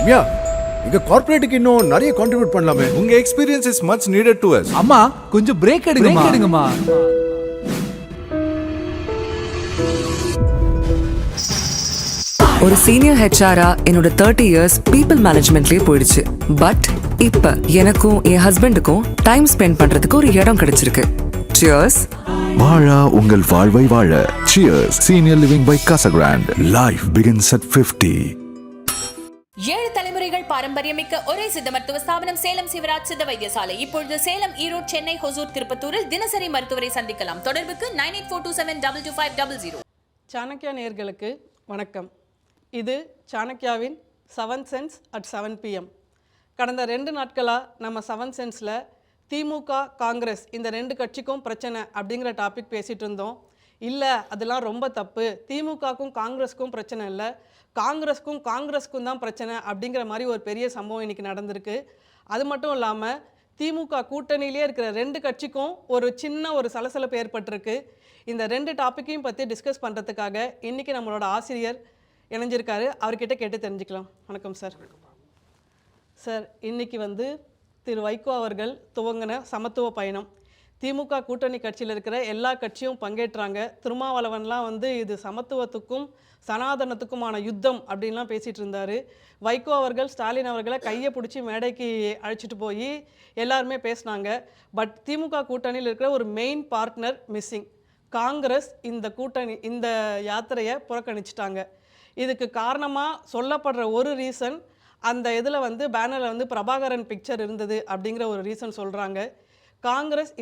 ரம்யா, இங்க கார்ப்பரேட்டுக்கு இன்னும் நிறைய கான்ட்ரிபியூட் பண்ணலாமே. உங்க experience is much needed to us. அம்மா கொஞ்சம் பிரேக் எடுங்கம்மா. ஒரு சீனியர் ஹெச்ஆரா என்னோட 30 இயர்ஸ் பீப்புள் மேனேஜ்மெண்ட்லயே போயிடுச்சு. பட் இப்ப எனக்கும் என் ஹஸ்பண்டுக்கும் டைம் ஸ்பெண்ட் பண்றதுக்கு ஒரு இடம் கிடைச்சிருக்கு. Cheers. வாழா உங்கள் வாழ்வை வாழ. Cheers. Senior Living by Casa Grande. Life begins at 50. 7 தலைமுறைகள் பாரம்பரியமிக்க ஒரே சித்த மருத்துவ ஸ்தாபனம் சேலம் சிவராஜ் சித்த வைத்தியசாலை. இப்பொழுது சேலம், ஈரோடு, சென்னை, ஹொசூர், திருப்பத்தூரில் தினசரி மருத்துவரை சந்திக்கலாம். தொடர்புக்கு 9842722500. சாணக்யா நேயர்களுக்கு வணக்கம். இது சாணக்யாவின் 7 சென்ஸ் அட் 7 PM. கடந்த 2 நாட்களாக நம்ம 7 சென்ஸில் திமுக, காங்கிரஸ் இந்த 2 கட்சிக்கும் பிரச்சனை அப்படிங்கிற டாபிக் பேசிகிட்டு இருந்தோம். இல்லை, அதெல்லாம் ரொம்ப தப்பு. திமுகவுக்கும் காங்கிரஸுக்கும் பிரச்சனை இல்லை, காங்கிரஸுக்கும் தான் பிரச்சனை அப்படிங்கிற மாதிரி ஒரு பெரிய சம்பவம் இன்றைக்கி நடந்திருக்கு. அது மட்டும் இல்லாமல் திமுக கூட்டணியிலே இருக்கிற 2 கட்சிக்கும் ஒரு சின்ன ஒரு சலசலப்பு ஏற்பட்டிருக்கு. இந்த 2 டாப்பிக்கையும் பற்றி டிஸ்கஸ் பண்ணுறதுக்காக இன்றைக்கி நம்மளோட ஆசிரியர் இணைஞ்சிருக்காரு. அவர்கிட்ட கேட்டு தெரிஞ்சுக்கலாம். வணக்கம் சார். சார், இன்றைக்கி திரு வைகோ அவர்கள் துவங்கின சமத்துவ பயணம். திமுக கூட்டணி கட்சியில் இருக்கிற எல்லா கட்சியும் பங்கேற்றாங்க. திருமாவளவன்லாம் இது சமத்துவத்துக்கும் சனாதனத்துக்குமான யுத்தம் அப்படின்லாம் பேசிகிட்டு இருந்தார். வைகோ அவர்கள் ஸ்டாலின் அவர்களை கையை பிடிச்சி மேடைக்கு அழைச்சிட்டு போய் எல்லாருமே பேசினாங்க. பட் திமுக கூட்டணியில் இருக்கிற ஒரு மெயின் பார்ட்னர் மிஸ்ஸிங். காங்கிரஸ் இந்த யாத்திரையை புறக்கணிச்சிட்டாங்க. இதுக்கு காரணமாக சொல்லப்படுற ஒரு ரீசன், அந்த இதில் பேனரில் பிரபாகரன் பிக்சர் இருந்தது அப்படிங்கிற ஒரு ரீசன் சொல்கிறாங்க. காங்கிரஸ்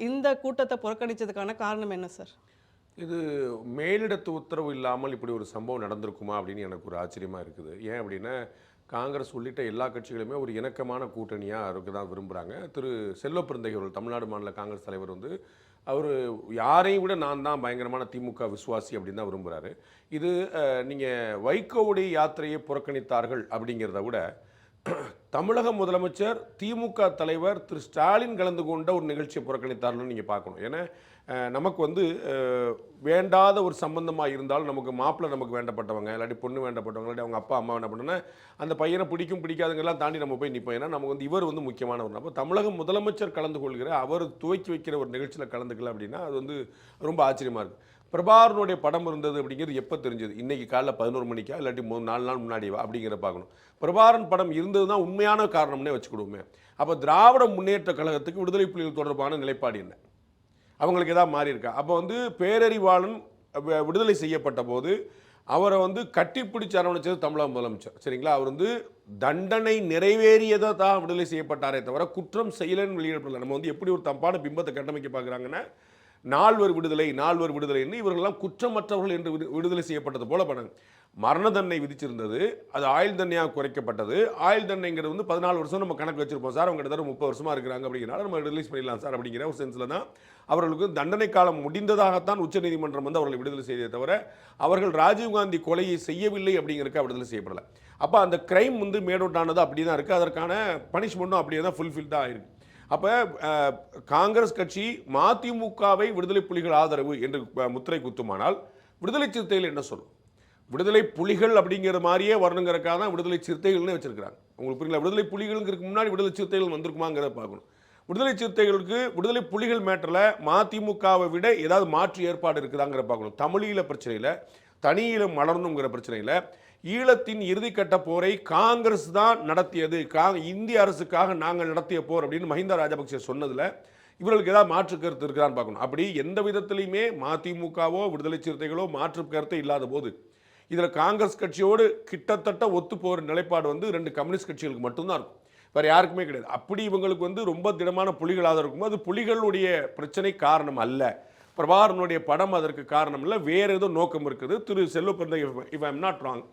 இந்த கூட்டத்தை புறக்கணித்ததுக்கான காரணம் என்ன சார்? இது மேலிடத்து உத்தரவு இல்லாமல் இப்படி ஒரு சம்பவம் நடந்திருக்குமா அப்படின்னு எனக்கு ஒரு ஆச்சரியமாக இருக்குது. ஏன் அப்படின்னா, காங்கிரஸ் உள்ளிட்ட எல்லா கட்சிகளுமே ஒரு இணக்கமான கூட்டணியாக இருக்க தான் விரும்புகிறாங்க. திரு செல்வ பிறந்தகை அவர்கள், தமிழ்நாடு மாநில காங்கிரஸ் தலைவர், அவர் யாரையும் விட நான் தான் பயங்கரமான திமுக விசுவாசி அப்படின்னு தான் விரும்புகிறாரு. இது நீங்கள் வைகோவுடைய யாத்திரையை புறக்கணித்தார்கள் அப்படிங்கிறத விட, தமிழக முதலமைச்சர் திமுக தலைவர் திரு ஸ்டாலின் கலந்து கொண்ட ஒரு நிகழ்ச்சியை புறக்கணித்தார்கள்னு நீங்கள் பார்க்கணும். ஏன்னா நமக்கு வேண்டாத ஒரு சம்பந்தமாக இருந்தாலும், நமக்கு மாப்பிள்ளை நமக்கு வேண்டப்பட்டவங்க, இல்லாட்டி பொண்ணு வேண்டப்பட்டவங்க, இல்லாட்டி அவங்க அப்பா அம்மா வேண்டப்பட்டோன்னா அந்த பையனை பிடிக்கும் பிடிக்காதுங்கெல்லாம் தாண்டி நம்ம போய் நிற்போம். ஏன்னா நமக்கு இவர் முக்கியமானவர். அப்போ தமிழக முதலமைச்சர் கலந்து கொள்கிற, அவர் துவக்கி வைக்கிற ஒரு நிகழ்ச்சியில் கலந்துக்கல அப்படின்னா அது ரொம்ப ஆச்சரியமாக இருக்குது. பிரபாகரனுடைய படம் இருந்தது அப்படிங்கிறது எப்போ தெரிஞ்சது? இன்றைக்கி காலைல 11 மணிக்கா இல்லாட்டி 4 நாள் முன்னாடிவா அப்படிங்கிற பார்க்கணும். பிரபாகரன் படம் இருந்தது தான் உண்மையான காரணம்னே வச்சுக்கிடுவோமே. அப்போ திராவிட முன்னேற்ற கழகத்துக்கு விடுதலை புலிகள் தொடர்பான நிலைப்பாடு என்ன? அவங்களுக்கு எதாவது மாறி இருக்கா? அப்போ பேரறிவாளன் விடுதலை செய்யப்பட்ட போது அவரை கட்டிப்பிடிச்சு அரவணைச்சது தமிழக முதலமைச்சர். சரிங்களா? அவர் தண்டனை நிறைவேறியதை தான் விடுதலை செய்யப்பட்டாரே தவிர குற்றம் செய்யலன்னு வெளியிடப்படல. நம்ம எப்படி ஒரு தப்பான பிம்பத்தை கட்டமைக்க பார்க்குறாங்கன்னா, நால்வர் விடுதலைன்னு இவர்களெல்லாம் குற்றமற்றவர்கள் என்று விடுதலை செய்யப்பட்டது போல பண்ணாங்க. மரண தண்டனை விதிச்சிருந்தது, அது ஆயுள் தண்டனையாக குறைக்கப்பட்டது. ஆயுள் தண்டனைங்கிறது 14 வருஷம் நம்ம கணக்கு வச்சிருப்போம் சார், அவங்க கிட்டத்தட்ட 30 வருஷமாக இருக்கிறாங்க அப்படிங்கிறனால நம்ம ரிலீஸ் பண்ணிடலாம் சார் அப்படிங்கிற ஒரு சென்ஸில் தான் அவர்களுக்கு தண்டனை காலம் முடிந்ததாகத்தான் உச்சநீதிமன்றம் அவர்களை விடுதலை செய்ததை தவிர அவர்கள் ராஜீவ்காந்தி கொலையை செய்யவில்லை அப்படிங்கிறதுக்காக விடுதலை செய்யப்படலை. அப்போ அந்த கிரைம் மேடவுட்டானது அப்படி தான் இருக்குது, அதற்கான பனிஷ்மெண்ட்டும் அப்படியே தான் ஃபுல்ஃபில் தான் ஆயிருக்கு. அப்போ காங்கிரஸ் கட்சி மதிமுகவை விடுதலை புலிகள் ஆதரவு என்று முத்திரை குத்துமானால் விடுதலை சிறுத்தைகள் என்ன சொல்லும்? விடுதலை புலிகள் அப்படிங்கிற மாதிரியே வரணுங்கிறக்காக தான் விடுதலை சிறுத்தைகள்னு வச்சிருக்கிறாங்க. உங்களுக்கு புரியல? விடுதலை புலிகளுக்கு முன்னாடி விடுதலை சிறுத்தைகள் வந்திருக்குமாங்கிறத பார்க்கணும். விடுதலை சிறுத்தைகளுக்கு விடுதலை புலிகள் மேட்டரில் மதிமுகவை விட ஏதாவது மாற்று ஏற்பாடு இருக்குதாங்கிற பார்க்கணும். தமிழீழ பிரச்சனையில், தனியீழம் மலரணுங்கிற பிரச்சனையில் ஈழத்தின் இறுதிக்கட்ட போரை காங்கிரஸ் தான் நடத்தியது, இந்திய அரசுக்காக நாங்கள் நடத்திய போர் அப்படின்னு மஹிந்த ராஜபக்சே சொன்னதில் இவர்களுக்கு ஏதாவது மாற்று கருத்து இருக்கிறான்னு பார்க்கணும். அப்படி எந்த விதத்திலையுமே மதிமுகவோ விடுதலை சிறுத்தைகளோ மாற்று கருத்தை இல்லாத போது இதில் காங்கிரஸ் கட்சியோடு கிட்டத்தட்ட ஒத்து போகிற நிலைப்பாடு 2 கம்யூனிஸ்ட் கட்சிகளுக்கு மட்டும்தான் இருக்கும், வேறு யாருக்குமே கிடையாது. அப்படி இவங்களுக்கு ரொம்ப திடமான புலிகளாக இருக்கும். அது புலிகளுடைய பிரச்சனை காரணம் அல்ல, பிரபாகரனுடைய படம் அதற்கு காரணம் இல்லை, வேறு ஏதோ நோக்கம் இருக்குது. Thiru Selvaperunthagai, if I am not wrong,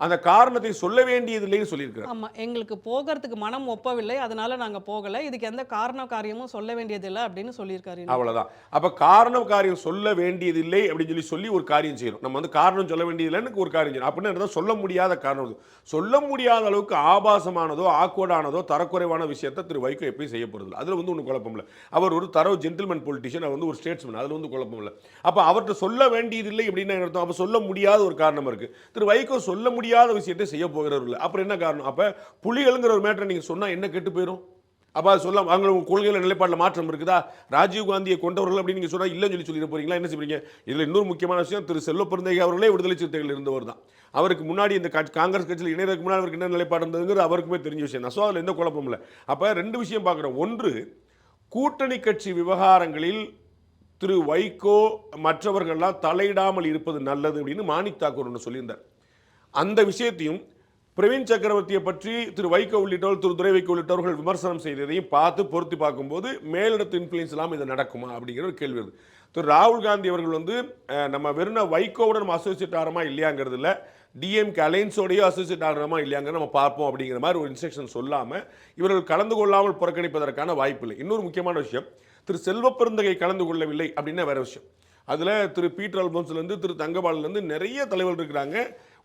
அந்த காரணத்தை சொல்ல வேண்டியதில்லைன்னு சொல்லியிருக்கிறேன். ஆமாம், எங்களுக்கு போகிறதுக்கு மனம் ஒப்பவில்லை, அதனால நாங்கள் போகலை, இதுக்கு எந்த காரண காரியமும் சொல்ல வேண்டியதில்லை அப்படின்னு சொல்லியிருக்காரு. அவ்வளோதான். அப்போ காரணம் காரியம் சொல்ல வேண்டியதில்லை அப்படின்னு சொல்லி ஒரு காரியம் செய்யணும். நம்ம காரணம் சொல்ல வேண்டியதில்லைன்னு ஒரு காரியம் செய்யணும். அப்படின்னு சொல்ல முடியாத காரணம், சொல்ல முடியாத அளவுக்கு ஆபாசமானதோ ஆக்வர்டானதோ தரக்குறைவான விஷயத்தை திரு வைகோ எப்பயும் செய்ய போகிறது. அதில் ஒன்றும் குழப்பம் இல்லை. அவர் ஒரு தரவு ஜென்டில்மேன் பொலிட்டிஷியன், அவர் ஒரு ஸ்டேட்ஸ்மேன், அதில் குழப்பம் இல்லை. அப்போ அவர்கிட்ட சொல்ல வேண்டியதில்லை அப்படின்னு அர்த்தம். அப்போ சொல்ல முடியாத ஒரு காரணம் இருக்குது. திரு வைகோ சொல்ல முடியாத முடியாத விஷயத்தை செய்ய போகிறவர்கள். அப்புறம் என்ன காரணம்? அப்ப புலிகள்ங்கிற ஒரு மேட்டரை நீங்க சொன்னா என்ன கெட்டு போயிடும்? அப்ப அது சொல்ல அவங்க கொள்கையில நிலைப்பாட்டில் மாற்றம் இருக்குதா? ராஜீவ் காந்தியை கொண்டவர்கள் அப்படின்னு நீங்க சொன்னா இல்லைன்னு சொல்லிட்டு போறீங்களா? என்ன செய்றீங்க? இதுல இன்னொரு முக்கியமான விஷயம், திரு செல்வ பெருந்தகை அவர்களே விடுதலை சிறுத்தைகள் இருந்தவர் தான். அவருக்கு முன்னாடி இந்த காங்கிரஸ் கட்சியில் இணையதுக்கு முன்னாடி அவருக்கு என்ன நிலைப்பாடு இருந்ததுங்கிறது அவருக்குமே தெரிஞ்ச விஷயம் தான். ஸோ அதில் எந்த குழப்பமும் இல்லை. அப்போ ரெண்டு விஷயம் பார்க்குறோம். ஒன்று, கூட்டணி கட்சி விவகாரங்களில் திரு வைகோ மற்றவர்கள்லாம் தலையிடாமல் இருப்பது நல்லது அப்படின்னு மாணிக் தாக்கூர் ஒன்று சொல்லியிருந்தார். அந்த விஷயத்தையும் பிரவீன் சக்கரவர்த்தியை பற்றி திரு வைகோ உள்ளிட்டவர்கள், திரு துரை வைகோ உள்ளிட்டவர்கள் விமர்சனம் செய்ததையும் பார்த்து பொருத்தி பார்க்கும்போது மேலிடத்து இன்ஃப்ளூயன்ஸ் இல்லாமல் இது நடக்குமா அப்படிங்கிற ஒரு கேள்வி வருது. திரு ராகுல் காந்தி அவர்கள் வந்து நம்ம வெறும் வைகோவுடன் நம்ம அசோசியேட் ஆகிறோமா இல்லையாங்கிறது இல்லை, டிஎம்கே அலைன்ஸோடையோ அசோசியேட் ஆகிறோமா இல்லையாங்கிறத நம்ம பார்ப்போம் அப்படிங்கிற மாதிரி ஒரு இன்ஸ்ட்ரக்ஷன் சொல்லாமல் இவர்கள் கலந்து கொள்ளாமல் புறக்கணிப்பதற்கான வாய்ப்பு இல்லை. இன்னொரு முக்கியமான விஷயம், திரு செல்வ பெருந்தகை கலந்து கொள்ளவில்லை அப்படின்னா வேற விஷயம். அதில் திரு பீட்டர் அல்போன்ஸ்லேருந்து திரு தங்கபாலிலேருந்து நிறைய தலைவர்கள் இருக்கிறாங்க.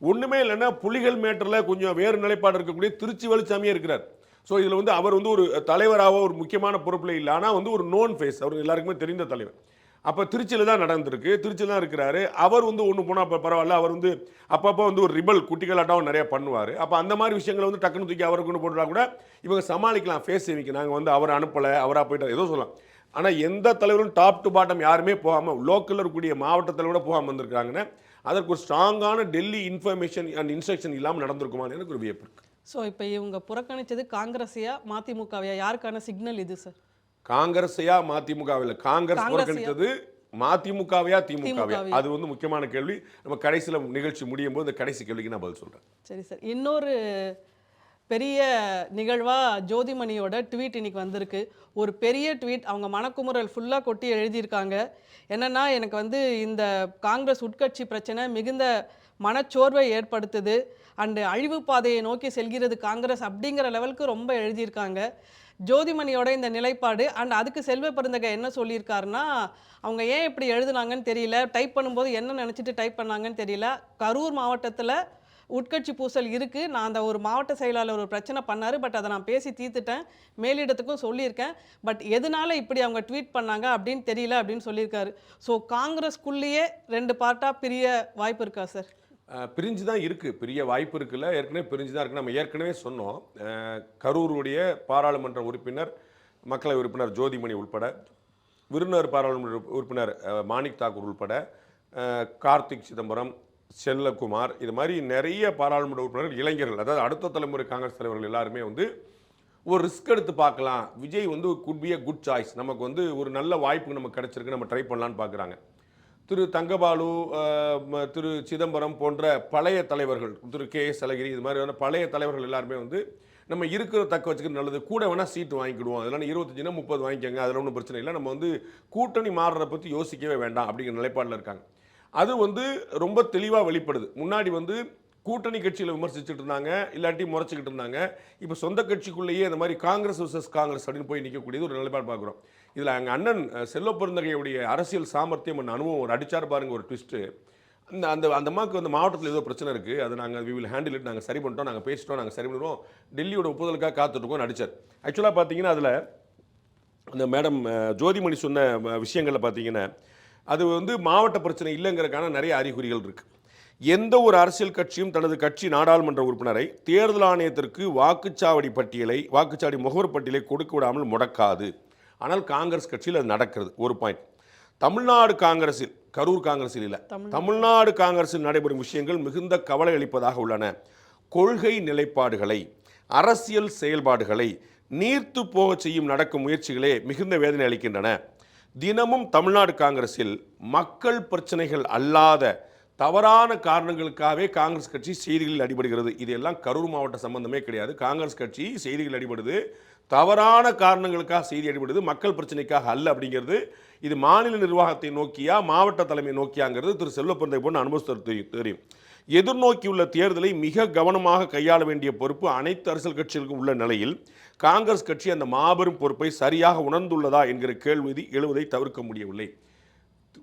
ஒன்றுமே இல்லைன்னா புலிகள் மேட்டரில் கொஞ்சம் வேறு நிலைப்பாடு இருக்கக்கூடிய திருச்சி வேலுச்சாமியே இருக்கிறார். ஸோ இதில் வந்து அவர் வந்து ஒரு தலைவராக ஒரு முக்கியமான பொறுப்பில் இல்லை, ஆனால் வந்து ஒரு நோன் ஃபேஸ், அவர் எல்லாருக்குமே தெரிந்த தலைவர். அப்போ திருச்சியில் தான் நடந்திருக்கு, திருச்சியில் தான் இருக்கிறாரு. அவர் வந்து ஒன்று போனால் அப்போ பரவாயில்ல, அவர் வந்து அப்பப்போ வந்து ஒரு ரிபல் குட்டிகளாட்டாவும் நிறையா பண்ணுவார். அப்போ அந்த மாதிரி விஷயங்களை வந்து டக்குனு தூக்கி அவருக்கு கொண்டு போட்டுட்டா கூட இவங்க சமாளிக்கலாம். ஃபேஸ் சேவிக்கு நாங்கள் வந்து அவரை அனுப்பலை, அவராக போயிட்டார் ஏதோ சொல்லலாம். ஆனால் எந்த தலைவரும் டாப் டு பாட்டம் யாருமே போகாமல், லோக்கலில் இருக்கக்கூடிய மாவட்டத்தில் கூட போகாமல் வந்திருக்காங்கன்னா அதற்கு ஒரு ஸ்ட்ராங்கான டெல்லி இன்ஃபர்மேஷன் அண்ட் இன்ஸ்ட்ரக்ஷன் இல்லாமல் நடந்திருக்குமான்னு எனக்கு ஒரு வியப்பு இருக்குது. ஸோ இப்போ இவங்க புறக்கணிச்சது காங்கிரஸையா மதிமுகவையா, யாருக்கான சிக்னல் இது சார்? காங்கிரஸையா மதிமுகவில்? காங்கிரஸ் புறக்கணித்தது மதிமுகவையா திமுகவையா? அது வந்து முக்கியமான கேள்வி. நம்ம கடைசியில் நிகழ்ச்சி முடியும் போது இந்த கடைசி கேள்விக்கு நான் பதில் சொல்கிறேன். சரி சார். இன்னொரு பெரிய நிகழ்வாக ஜோதிமணியோட ட்வீட் இன்னைக்கு வந்திருக்கு. ஒரு பெரிய ட்வீட், அவங்க மனக்குமுறல் ஃபுல்லாக கொட்டி எழுதியிருக்காங்க. என்னென்னா, எனக்கு வந்து இந்த காங்கிரஸ் உட்கட்சி பிரச்சனை மிகுந்த மனச்சோர்வை ஏற்படுத்துது அண்டு அழிவு பாதையை நோக்கி செல்கிறது காங்கிரஸ் அப்படிங்கிற லெவலுக்கு ரொம்ப எழுதியிருக்காங்க. ஜோதிமணியோட இந்த நிலைப்பாடு அண்ட் அதுக்கு செல்வ பெருந்தகை என்ன சொல்லியிருக்காருன்னா, அவங்க ஏன் இப்படி எழுதுனாங்கன்னு தெரியல, டைப் பண்ணும்போது என்ன நினச்சிட்டு டைப் பண்ணாங்கன்னு தெரியல. கரூர் மாவட்டத்தில் உட்கட்சி பூசல் இருக்குது, நான் அந்த ஒரு மாவட்ட செயலாளர் ஒரு பிரச்சனை பண்ணார், பட் அதை நான் பேசி தீர்த்துட்டேன், மேலிடத்துக்கும் சொல்லியிருக்கேன், பட் எதனால இப்படி அவங்க ட்வீட் பண்ணாங்க அப்படின்னு தெரியல அப்படின்னு சொல்லியிருக்காரு. ஸோ காங்கிரஸ்குள்ளேயே ரெண்டு பார்ட்டாக பிரிய வாய்ப்பு இருக்கா சார்? பிரிஞ்சு தான் இருக்குது, பெரிய வாய்ப்பு இருக்குல்ல, ஏற்கனவே பிரிஞ்சு தான் இருக்குது. நம்ம ஏற்கனவே சொன்னோம், கரூருடைய பாராளுமன்ற உறுப்பினர், மக்களவை உறுப்பினர் ஜோதிமணி உள்பட, விருதுநகர் பாராளுமன்ற உறுப்பினர் மாணிக் தாக்கூர் உள்பட, கார்த்திக் சிதம்பரம், செல்லகுமார், இது மாதிரி நிறைய பாராளுமன்ற உறுப்பினர்கள் இளைஞர்கள், அதாவது அடுத்த தலைமுறை காங்கிரஸ் தலைவர்கள் எல்லாருமே வந்து ஒரு ரிஸ்க் எடுத்து பார்க்கலாம், விஜய் வந்து could be a good choice, நமக்கு வந்து ஒரு நல்ல வாய்ப்பு நமக்கு கிடைச்சிருக்கு, நம்ம ட்ரை பண்ணலான்னு பார்க்குறாங்க. திரு தங்கபாலு, திரு சிதம்பரம் போன்ற பழைய தலைவர்கள், திரு KS அழகிரி, இது மாதிரியான பழைய தலைவர்கள் எல்லாருமே வந்து நம்ம இருக்கிற தக்க வச்சுக்கிறது நல்லது, கூட வேணால் சீட்டு வாங்கிக்கிடுவோம், அதெல்லாம் 25 30 வாங்கிக்கோங்க, அதில் ஒன்றும் பிரச்சனை இல்லை, நம்ம வந்து கூட்டணி மாறுறதை பற்றி யோசிக்கவே வேண்டாம் அப்படிங்கிற நிலைப்பாடில் இருக்காங்க. அது வந்து ரொம்ப தெளிவாக வெளிப்படுது. முன்னாடி வந்து கூட்டணி கட்சியில் விமர்சிச்சுட்டு இருந்தாங்க, இல்லாட்டி முறைச்சிக்கிட்டு இருந்தாங்க. இப்போ சொந்த கட்சிக்குள்ளேயே இந்த மாதிரி காங்கிரஸ் வர்சஸ் காங்கிரஸ் அப்படின்னு போய் நிற்கக்கூடியது ஒரு நிலைப்பாடு பார்க்குறோம். இதில் எங்கள் அண்ணன் செல்வ பெருந்தகையுடைய அரசியல் சாமர்த்தியம் அண்ட் அனுபவம் ஒரு அடிச்சார் பாருங்க, ஒரு ட்விஸ்ட்டு. அந்த அம்மாவுக்கு வந்து மாவட்டத்தில் ஏதோ பிரச்சனை இருக்குது, அது நாங்கள் வி வில் ஹேண்டில் இட், நாங்கள் சரி பண்ணிட்டோம், நாங்கள் பேசிட்டோம், நாங்கள் சரி பண்ணிடுவோம், டெல்லியோட ஒப்புதலுக்காக காத்துட்ருக்கோம் நடிச்சார். ஆக்சுவலாக பார்த்தீங்கன்னா அதில் அந்த மேடம் ஜோதிமணி சொன்ன விஷயங்களில் பார்த்தீங்கன்னா அது வந்து மாவட்ட பிரச்சனை இல்லைங்கிறதுக்கான நிறைய அறிகுறிகள் இருக்குது. எந்த ஒரு அரசியல் கட்சியும் தனது கட்சி நாடாளுமன்ற உறுப்பினரை தேர்தல் ஆணையத்திற்கு வாக்குச்சாவடி முகவர் பட்டியலை கொடுக்க விடாமல் முடக்காது. ஆனால் காங்கிரஸ் கட்சியில் அது நடக்கிறது. ஒரு பாயிண்ட். தமிழ்நாடு காங்கிரஸில், கரூர் காங்கிரஸில் இல்லை, தமிழ்நாடு காங்கிரஸில் நடைபெறும் விஷயங்கள் மிகுந்த கவலை அளிப்பதாக உள்ளன. கொள்கை நிலைப்பாடுகளை, அரசியல் செயல்பாடுகளை நீர்த்து போக செய்யும் நடக்கும் முயற்சிகளே மிகுந்த வேதனை அளிக்கின்றன. தினமும் தமிழ்நாடு காங்கிரஸில் மக்கள் பிரச்சனைகள் அல்லாத தவறான காரணங்களுக்காகவே காங்கிரஸ் கட்சி செய்திகளில் அடிபடுகிறது. இதெல்லாம் கரூர் மாவட்ட சம்பந்தமே கிடையாது. காங்கிரஸ் கட்சி செய்திகள் அடிபடுது, தவறான காரணங்களுக்காக செய்தி அடிபடுது, மக்கள் பிரச்சனைக்காக அல்ல அப்படிங்கிறது. இது மாநில நிர்வாகத்தை நோக்கியா மாவட்ட தலைமை நோக்கியாங்கிறது திரு செல்வ பெருந்தகை போன்ற அனுபவஸ்தர் தெரியும். எதிர்நோக்கியுள்ள தேர்தலை மிக கவனமாக கையாள வேண்டிய பொறுப்பு அனைத்து அரசியல் கட்சிகளுக்கும் உள்ள நிலையில் காங்கிரஸ் கட்சி அந்த மாபெரும் பொறுப்பை சரியாக உணர்ந்துள்ளதா என்கிற கேள்வி எழுவதை தவிர்க்க முடியவில்லை.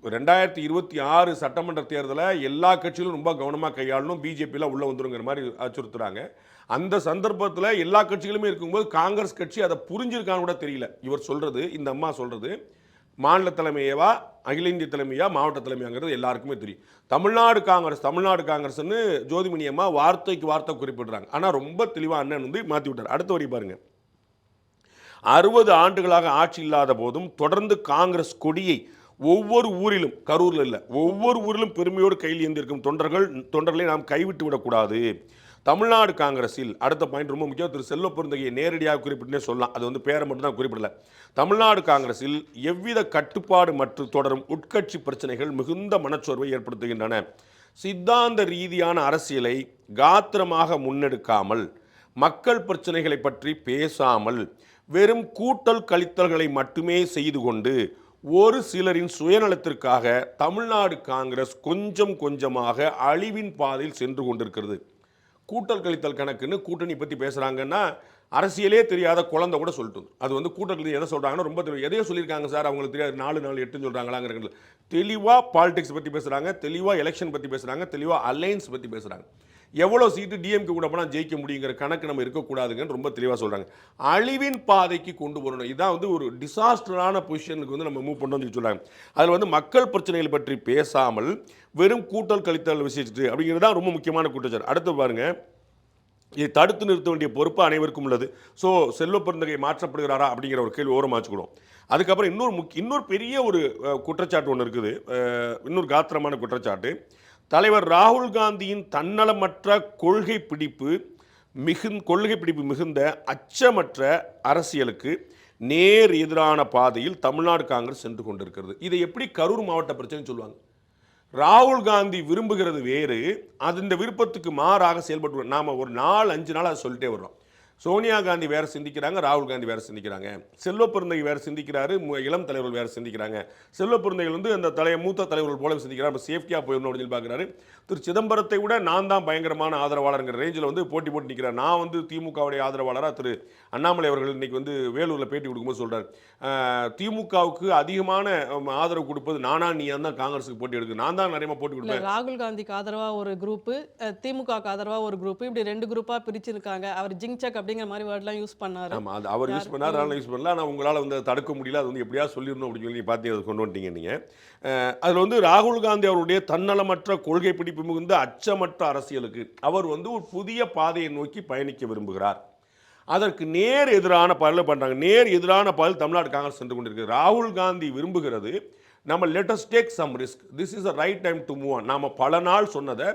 2026 சட்டமன்ற தேர்தலை எல்லா கட்சிகளும் ரொம்ப கவனமாக கையாளணும், பிஜேபியில் உள்ள வந்துருங்கிற மாதிரி அச்சுறுத்துறாங்க. அந்த சந்தர்ப்பத்தில் எல்லா கட்சிகளுமே இருக்கும்போது காங்கிரஸ் கட்சி அதை புரிஞ்சிருக்கான்னு கூட தெரியல. இவர் சொல்றது, இந்த அம்மா சொல்றது, மாநில தலைமையவா, அகில இந்திய தலைமையா, மாவட்ட தலைமையாங்கிறது எல்லாருக்குமே தெரியும். தமிழ்நாடு காங்கிரஸ்னு ஜோதிமணி அம்மா வார்த்தைக்கு வார்த்தை குறிப்பிடுறாங்க. ஆனால் ரொம்ப தெளிவாக அண்ணன் வந்து மாற்றி விட்டார். அடுத்த வரி பாருங்க. 60 ஆண்டுகளாக ஆட்சி இல்லாத போதும் தொடர்ந்து காங்கிரஸ் கொடியை ஒவ்வொரு ஊரிலும், கரூரில் இல்லை, ஒவ்வொரு ஊரிலும் பெருமையோடு கையில் ஏந்திருக்கும் தொண்டர்களை நாம் கைவிட்டு விடக்கூடாது. தமிழ்நாடு காங்கிரஸில் அடுத்த பாயிண்ட் ரொம்ப முக்கியம். திரு செல்வ பெருந்தகையை நேரடியாக குறிப்பிட்டுனே சொல்லலாம். அது வந்து பேரை மட்டும் தான் குறிப்பிடல. தமிழ்நாடு காங்கிரஸில் எவ்வித கட்டுப்பாடு மற்றும் தொடரும் உட்கட்சி பிரச்சனைகள் மிகுந்த மனச்சோர்வை ஏற்படுத்துகின்றன. சித்தாந்த ரீதியான அரசியலை காத்திரமாக முன்னெடுக்காமல், மக்கள் பிரச்சனைகளை பற்றி பேசாமல், வெறும் கூட்டல் கழித்தல்களை மட்டுமே செய்து கொண்டு ஒரு சிலரின் சுயநலத்திற்காக தமிழ்நாடு காங்கிரஸ் கொஞ்சம் கொஞ்சமாக அழிவின் பாதையில் சென்று கொண்டிருக்கிறது. கூட்டல் கழித்தல் கணக்குன்னு கூட்டணி பற்றி பேசுகிறாங்கன்னா அரசியலே தெரியாத குழந்தை கூட சொல்லிட்டு அது வந்து கூட்டல் கழித்தல் எதை சொல்கிறாங்கன்னா ரொம்ப தெரியும். எதையோ சொல்லியிருக்காங்க சார், அவங்களுக்கு தெரியாது, 4-4-8 சொல்கிறாங்களாங்கிறது. தெளிவாக பாலிடிக்ஸ் பற்றி பேசுகிறாங்க, தெளிவாக எலெக்ஷன் பற்றி பேசுகிறாங்க, தெளிவாக அலையன்ஸ் பற்றி பேசுகிறாங்க. எவ்வளோ சீட்டு டிஎம்கே கூட போனால் ஜெயிக்க முடியுங்கிற கணக்கு நம்ம இருக்கக்கூடாதுங்கன்னு ரொம்ப தெளிவாக சொல்கிறாங்க. அழிவின் பாதைக்கு கொண்டு வரணும். இதான் வந்து ஒரு டிசாஸ்டரான பொசிஷனுக்கு வந்து நம்ம மூவ் பண்ணணும்னு சொல்லி சொல்கிறாங்க. அதில் வந்து மக்கள் பிரச்சனைகள் பற்றி பேசாமல் வெறும் கூட்டல் கழித்தல் விசேஷிச்சு அப்படிங்கிறது தான் ரொம்ப முக்கியமான குற்றச்சாட்டு. அடுத்து பாருங்க, இதை தடுத்து நிறுத்த வேண்டிய பொறுப்பு அனைவருக்கும் உள்ளது. ஸோ செல்வ பெருந்தகை மாற்றப்படுகிறாரா அப்படிங்கிற ஒரு கேள்வி ஓரமாக வச்சுக்கணும். அதுக்கப்புறம் இன்னொரு பெரிய ஒரு குற்றச்சாட்டு ஒன்று இருக்குது, இன்னொரு காத்திரமான குற்றச்சாட்டு. தலைவர் ராகுல் காந்தியின் தன்னலமற்ற கொள்கை பிடிப்பு மிகுந்த அச்சமற்ற அரசியலுக்கு நேர் எதிரான பாதையில் தமிழ்நாடு காங்கிரஸ் சென்று கொண்டிருக்கிறது. இதை எப்படி கரூர் மாவட்ட பிரச்சனை சொல்லுவாங்க? ராகுல் காந்தி விரும்புகிறது வேறு, அது இந்த விருப்பத்துக்கு மாறாக செயல்பட்டு நாம் ஒரு 4-5 நாள் அதை சொல்லிட்டே வர்றோம். சோனியா காந்தி வேறு சிந்திக்கிறாங்க, ராகுல் காந்தி வேறு சிந்திக்கிறாங்க, செல்வ பெருந்தகை வேறு சிந்திக்கிறாரு, இளம் தலைவர்கள் வேறு சிந்திக்கிறாங்க. செல்வ பெருந்தகை வந்து அந்த மூத்த தலைவர்கள் போல சிந்திக்கிறார், இப்போ சேஃப்டியாக போயிடணும் அப்படின்னு சொல்லி பார்க்குறாரு. திரு சிதம்பரத்தை விட நான் தான் பயங்கரமான ஆதரவாளருங்கிற ரேஞ்சில் வந்து போட்டி நிற்கிறார். நான் வந்து திமுகவுடைய ஆதரவாளராக திரு அண்ணாமலை அவர்கள் இன்னைக்கு வந்து வேலூரில் பேட்டி கொடுக்கும்போது சொல்கிறார், திமுகவுக்கு அதிகமான ஆதரவு கொடுப்பது நானா நீயா தான் காங்கிரஸுக்கு போட்டி எடுக்கு, நான் தான் நிறைய போட்டி கொடுப்பேன். ராகுல் காந்திக்கு ஆதரவாக ஒரு குரூப்பு, திமுகவுக்கு ஆதரவாக ஒரு குரூப்பு, இப்படி 2 குரூப்பாக பிரிச்சிருக்காங்க. அவர் ஜிங்சக் அப்படிங்கிற மாதிரி வேர்ட்லாம் யூஸ் பண்ணாரு. ஆமாம், அது அவர் யூஸ் பண்ணார், அதனால் யூஸ் பண்ணல. ஆனால் உங்களால் வந்து தடுக்க முடியல, அது வந்து எப்படியா சொல்லிடணும் அப்படின்னு சொல்லி பார்த்து அதை கொண்டு வந்துட்டீங்க நீங்கள். அதில் வந்து ராகுல் காந்தி அவருடைய தன்னலமற்ற கொள்கை பிடிப்பு மிகுந்த அச்சமற்ற அரசியலுக்கு அவர் வந்து ஒரு புதிய பாதையை நோக்கி பயணிக்க விரும்புகிறார். அதற்கு நேர் எதிரான பாதையில் பண்ணுறாங்க. நேர் எதிரான பாதையில் தமிழ்நாடு காங்கிரஸ் சென்று கொண்டிருக்கு. ராகுல் காந்தி விரும்புகிறது நம்ம let us take some risk, this is the right time to move on. நாம் பல நாள் சொன்னதை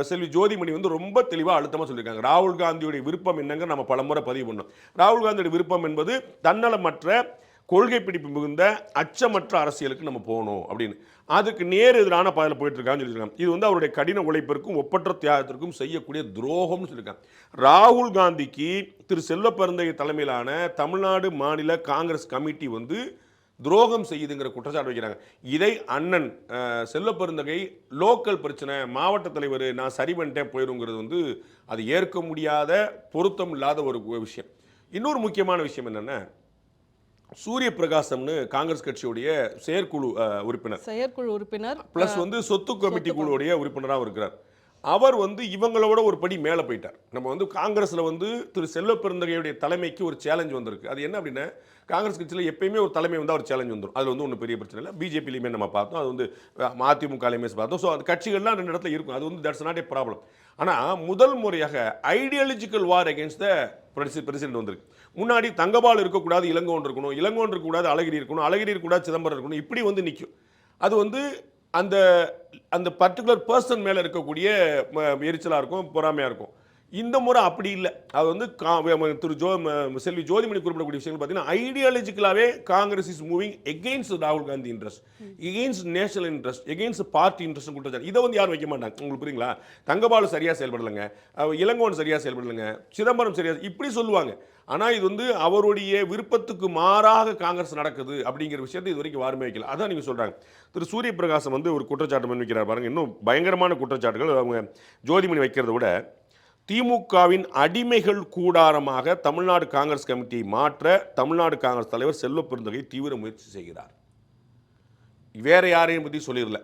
செல்வி ஜோதிமணி வந்து ரொம்ப தெளிவாக அழுத்தமாக சொல்லியிருக்காங்க. ராகுல் காந்தியுடைய விருப்பம் என்னங்க நம்ம பலமுறை பதிவு பண்ணோம். ராகுல் காந்தியுடைய விருப்பம் என்பது தன்னலமற்ற கொள்கை பிடிப்பு மிகுந்த அச்சமற்ற அரசியலுக்கு நம்ம போகணும் அப்படின்னு. அதுக்கு நேர் எதிரான பாதையில் போயிட்டு இருக்கான்னு சொல்லியிருக்காங்க. இது வந்து அவருடைய கடின உழைப்பிற்கும் ஒப்பற்ற தியாகத்திற்கும் செய்யக்கூடிய துரோகம்னு சொல்லியிருக்காங்க. ராகுல் காந்திக்கு திரு செல்வ பெருந்தகை தலைமையிலான தமிழ்நாடு மாநில காங்கிரஸ் கமிட்டி வந்து துரோகம் செய்யுதுங்கிற குற்றச்சாட்டு வைக்கிறாங்க. இதை அண்ணன் செல்வ பெருந்தகை லோக்கல் பிரச்சனை, மாவட்ட தலைவர் நான் சரி பண்ணிட்டேன் போயிருங்கிறது வந்து அது ஏற்க முடியாத, பொருத்தம் இல்லாத ஒரு விஷயம். இன்னொரு முக்கியமான விஷயம் என்னென்னா, சூரிய பிரகாசம்னு காங்கிரஸ் கட்சியுடைய செயற்குழு உறுப்பினர் பிளஸ் வந்து சொத்து கமிட்டி குழுவுடைய உறுப்பினராக இருக்கிறார். அவர் வந்து இவங்களோட ஒரு படி மேலே போயிட்டார். நம்ம வந்து காங்கிரஸில் வந்து திரு செல்வ பெருந்தகையுடைய தலைமைக்கு ஒரு சேலஞ்ச் வந்திருக்கு. அது என்ன அப்படின்னா, காங்கிரஸ் கட்சியில் எப்பயுமே ஒரு தலைமை வந்தால் ஒரு சேலஞ்ச் வந்துடும். அது வந்து ஒன்றும் பெரிய பிரச்சனை இல்லை. பிஜேபிலையுமே நம்ம பார்த்தோம், அது வந்து அதிமுகலையுமே பார்த்தோம். ஸோ அது கட்சிகள்லாம் 2 இடத்துல இருக்கும். அது வந்து தட்ஸ் நாட் ஏ ப்ராப்ளம். ஆனால் முதல் முறையாக ideological war against the president வந்திருக்கு. முன்னாடி தங்கபால் இருக்கக்கூடாது, இளங்கோன் இருக்கணும், இளங்கோன் இருக்கக்கூடாது, அழகிரி இருக்கணும், அழகிரி இருக்கக்கூடாது, சிதம்பரம் இருக்கணும், இப்படி வந்து நிற்கும். அது வந்து அந்த அந்த பர்டிகுலர் பர்சன் மேலே இருக்கக்கூடிய எரிச்சலாக இருக்கும், பொறாமையாக இருக்கும். இந்த முறை அப்படி இல்லை. அது வந்து செல்வி ஜோதிமணி குறிப்பிடக்கூடிய விஷயங்கள் பார்த்தீங்கன்னா, ஐடியாலஜிக்கலாகவே காங்கிரஸ் இஸ் மூவிங் எகெயின்ஸ்ட் ராகுல் Gandhi interest, against national interest, against party interest கொடுத்தாரு. இதை வந்து யாரும் வைக்க மாட்டாங்க. உங்களுக்கு புரியுங்களா? தங்கபாலு சரியாக செயல்படலைங்க, இளங்கோன் சரியாக செயல்படலைங்க, சிதம்பரம் சரியாக, இப்படி சொல்லுவாங்க. ஆனால் இது வந்து அவருடைய விருப்பத்துக்கு மாறாக காங்கிரஸ் நடக்குது அப்படிங்கிற விஷயத்தை இது வரைக்கும் யாருமே வைக்கல. அதான் நீங்கள் சொல்கிறாங்க. திரு சூரிய பிரகாசம் வந்து ஒரு குற்றச்சாட்டு முன்வைக்கிறார் பாருங்க. இன்னும் பயங்கரமான குற்றச்சாட்டுகள் அவங்க ஜோதிமணி வைக்கிறத விட, திமுகவின் அடிமைகள் கூடாரமாக தமிழ்நாடு காங்கிரஸ் கமிட்டியை மாற்ற தமிழ்நாடு காங்கிரஸ் தலைவர் செல்வ பெருந்தகை தீவிர முயற்சி செய்கிறார். வேற யாரையும் பற்றி சொல்லிடல.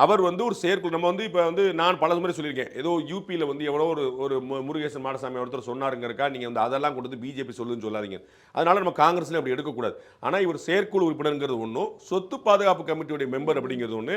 அவர் வந்து ஒரு செயற்குழு நம்ம வந்து இப்போ வந்து நான் பல முறை சொல்லியிருக்கேன், ஏதோ யூபியில் வந்து எவ்வளோ ஒரு முருகேசன் மாடசாமி ஒருத்தர் சொன்னாருங்கிறக்கா நீங்கள் வந்து அதெல்லாம் கொண்டு வந்து பிஜேபி சொல்லுன்னு சொல்லாதீங்க. அதனால நம்ம காங்கிரஸ்ல அப்படி எடுக்கக்கூடாது. ஆனால் இவர் செயற்குழு உறுப்பினருங்கிறது ஒன்றும், சொத்து பாதுகாப்பு கமிட்டியுடைய மெம்பர் அப்படிங்கிறது ஒன்று.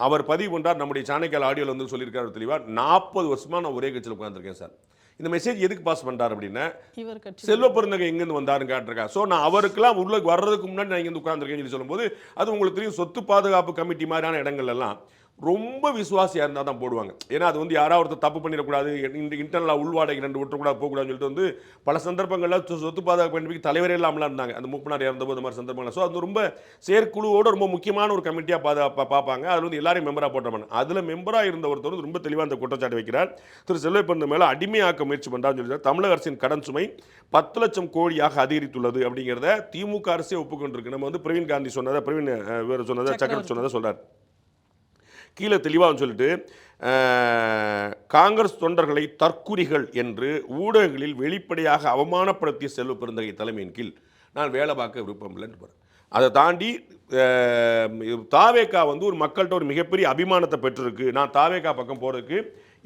அவர் பதிவு பண்ணுறார், நம்முடைய சாணக்கியால் ஆடியோவில் வந்து சொல்லியிருக்காரு தெளிவாக, 40 வருஷமாக நான் ஒரே கட்சியில் உட்காந்துருக்கேன் சார். இந்த மெசேஜ் எதுக்கு பாஸ் பண்ணுறாரு அப்படின்னா, இவர் கட்சி செல்வ பெருந்தகை எங்கேருந்து வந்தாருன்னு காட்டுறக்கா. ஸோ நான் அவருக்கெல்லாம் உள்ள வர்றதுக்கு முன்னாடி நான் இங்கே உட்காந்துருக்கேன்னு சொல்லி சொல்லும்போது, அது உங்களுக்கு தெரியும், சொத்து பாதுகாப்பு கமிட்டி மாதிரியான இடங்கள் எல்லாம் ரொம்ப விசுவாசியாக இருந்தால் தான் போடுவாங்க. ஏன்னா அது வந்து யாராவது ஒருத்தர் தப்பு பண்ணிடக்கூடாது, இந்த இன்டர்னலாக உள்வாடகை 2 விட்டுறக்கூடாது போகக்கூடாதுன்னு சொல்லிட்டு வந்து பல சந்தர்ப்பங்களில் சொத்து பாதுகாப்பு கமிட்டிக்கு தலைவரே இல்லாமலாம் இருந்தாங்க அந்த மூப்பனார் இறந்தபோது, இந்த மாதிரி சந்தர்ப்பங்கள். ஸோ அது ரொம்ப செயற்குழுவோட ரொம்ப முக்கியமான ஒரு கமிட்டியாக பார்ப்பாங்க. அதில் வந்து எல்லாரையும் மெம்பராக போட்டுருப்பாங்க. அதில் மெம்பராக இருந்த ஒருத்தர் ரொம்ப தெளிவாக அந்த குற்றச்சாட்டு வைக்கிறார். திரு செல்வ பெருந்தகை மேலே அடிமையாக்க முயற்சி பண்ணுறான்னு சொல்லியிருக்காரு. தமிழக அரசின் கடன் சுமை 10 லட்சம் கோடியாக அதிகரித்துள்ளது அப்படிங்கிறத திமுக அரசே ஒப்புக்கொண்டிருக்கு. நம்ம வந்து பிரவீன் காந்தி சொன்னதை, பிரவீன் வேறு சொன்னதை, சக்கரவர்த்தி சொன்னதை சொல்கிறார். கீழே தெளிவாக சொல்லிட்டு, காங்கிரஸ் தொண்டர்களை தற்குறிகள் என்று ஊடகங்களில் வெளிப்படையாக அவமானப்படுத்திய செல்வ பெருந்தகை தலைமையின் கீழ் நான் வேலை பார்க்க விருப்பம் இல்லைன்னு போகிறேன். அதை தாண்டி தாவேகா வந்து ஒரு மக்கள்கிட்ட ஒரு மிகப்பெரிய அபிமானத்தை பெற்றிருக்கு, நான் தாவேகா பக்கம் போகிறதுக்கு